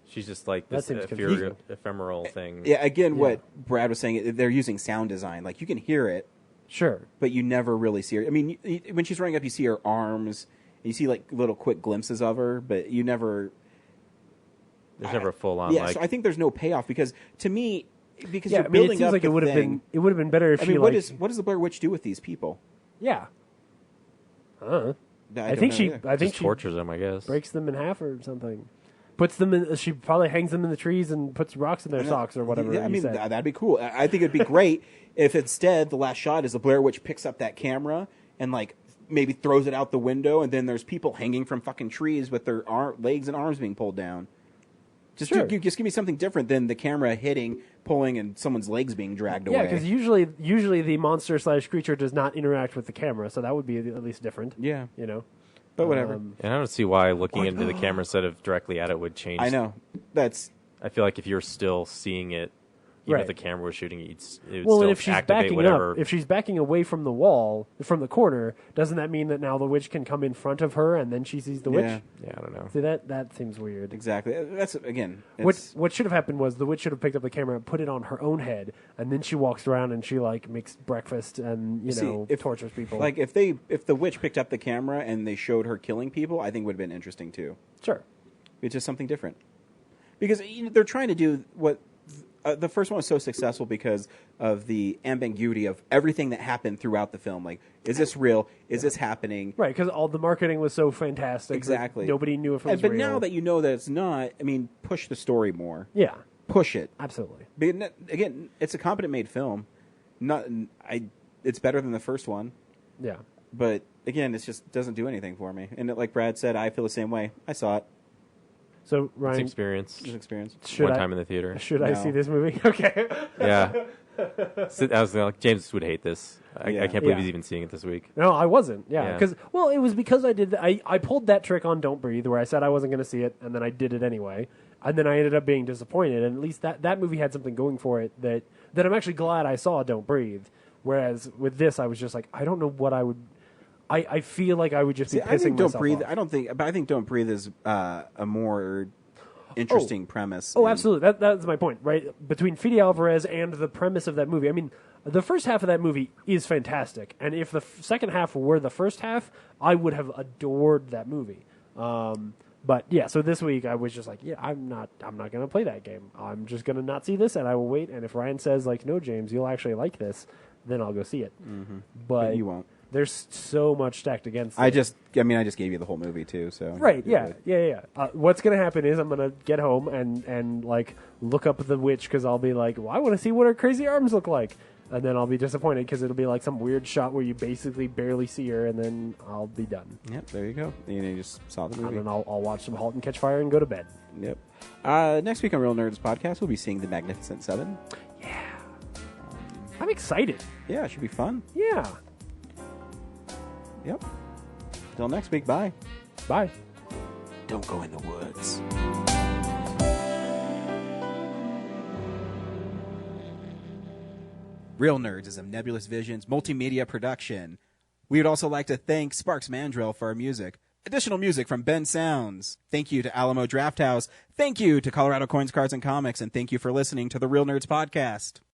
She's just like That this seems confusing. ephemeral thing. Yeah, again, what Brad was saying, they're using sound design. Like, you can hear it. Sure. But you never really see her. I mean, when she's running up, you see her arms. You see, like, little quick glimpses of her, but you never... There's never a full-on, Yeah, like... so I think there's no payoff, because, to me, because Yeah, you're I mean, it building seems up like the it would have thing. been better if I she mean, like. what does the Blair Witch do with these people? Yeah. I don't think know she. either. I think Just she tortures them, I guess. breaks them in half or something. Puts them in. She probably hangs them in the trees and puts rocks in their socks or whatever. Yeah, I you mean, said. that'd be cool. I think it'd be great if instead the last shot is the Blair Witch picks up that camera and, like, maybe throws it out the window, and then there's people hanging from fucking trees with their legs and arms being pulled down. Just give me something different than the camera hitting, pulling, and someone's legs being dragged Yeah, away. because usually the monster / creature does not interact with the camera, so that would be at least different. Yeah. You know. But whatever. And I don't see why looking into the camera instead of directly at it would change. I know. I feel like if you're still seeing it, even if Right. the camera was shooting it, it would Well, still and if she's activate backing whatever. up, if she's backing away from the wall, from the corner, doesn't that mean that now the witch can come in front of her and then she sees the witch? Yeah, I don't know. See, that seems weird. Exactly. That's, again... What should have happened was the witch should have picked up the camera and put it on her own head, and then she walks around and she, like, makes breakfast and, tortures people. Like, if the witch picked up the camera and they showed her killing people, I think would have been interesting, too. Sure. It's just something different. Because they're trying to do what... the first one was so successful because of the ambiguity of everything that happened throughout the film. Like, is this real? Is this happening? Right, because all the marketing was so fantastic. Exactly. That nobody knew if it was But real. now that you know that it's not, I mean, push the story more. Yeah. Push it. Absolutely. But again, it's a competent made film. It's better than the first one. Yeah. But again, it just doesn't do anything for me. And like Brad said, I feel the same way. I saw it. So Ryan, It's experience. It's experience. One time in the theater. Should I see this movie? Okay. Yeah. So I was like, James would hate this. I can't believe he's even seeing it this week. No, I wasn't. Yeah, Yeah. because it was because I did. I pulled that trick on Don't Breathe, where I said I wasn't going to see it, and then I did it anyway. And then I ended up being disappointed. And at least that movie had something going for it that I'm actually glad I saw Don't Breathe. Whereas with this, I was just like, I don't know what I would... I feel like I would just be pissing I think Don't myself Breathe. off. I think Don't Breathe is a more interesting premise. Oh, absolutely. That's my point, right? Between Fede Alvarez and the premise of that movie. I mean, the first half of that movie is fantastic. And if the second half were the first half, I would have adored that movie. But yeah, so this week I was just like, yeah, I'm not going to play that game. I'm just going to not see this, and I will wait. And if Ryan says, like, no, James, you'll actually like this, then I'll go see it. Mm-hmm. But you won't. There's so much stacked against it. I just gave you the whole movie too. So right, yeah. What's gonna happen is I'm gonna get home and like look up The Witch because I'll be like, well, I want to see what her crazy arms look like, and then I'll be disappointed because it'll be like some weird shot where you basically barely see her, and then I'll be done. Yep, there you go. You just saw the movie, and then I'll watch some *Halt and Catch Fire* and go to bed. Yep. Next week on Real Nerds Podcast, we'll be seeing The Magnificent Seven. Yeah. I'm excited. Yeah, it should be fun. Yeah. Yep. Till next week, bye. Bye. Don't go in the woods. Real Nerds is a Nebulous Visions multimedia production. We would also like to thank Sparks Mandrill for our music. Additional music from Ben Sounds. Thank you to Alamo Drafthouse. Thank you to Colorado Coins, Cards, and Comics. And thank you for listening to the Real Nerds Podcast.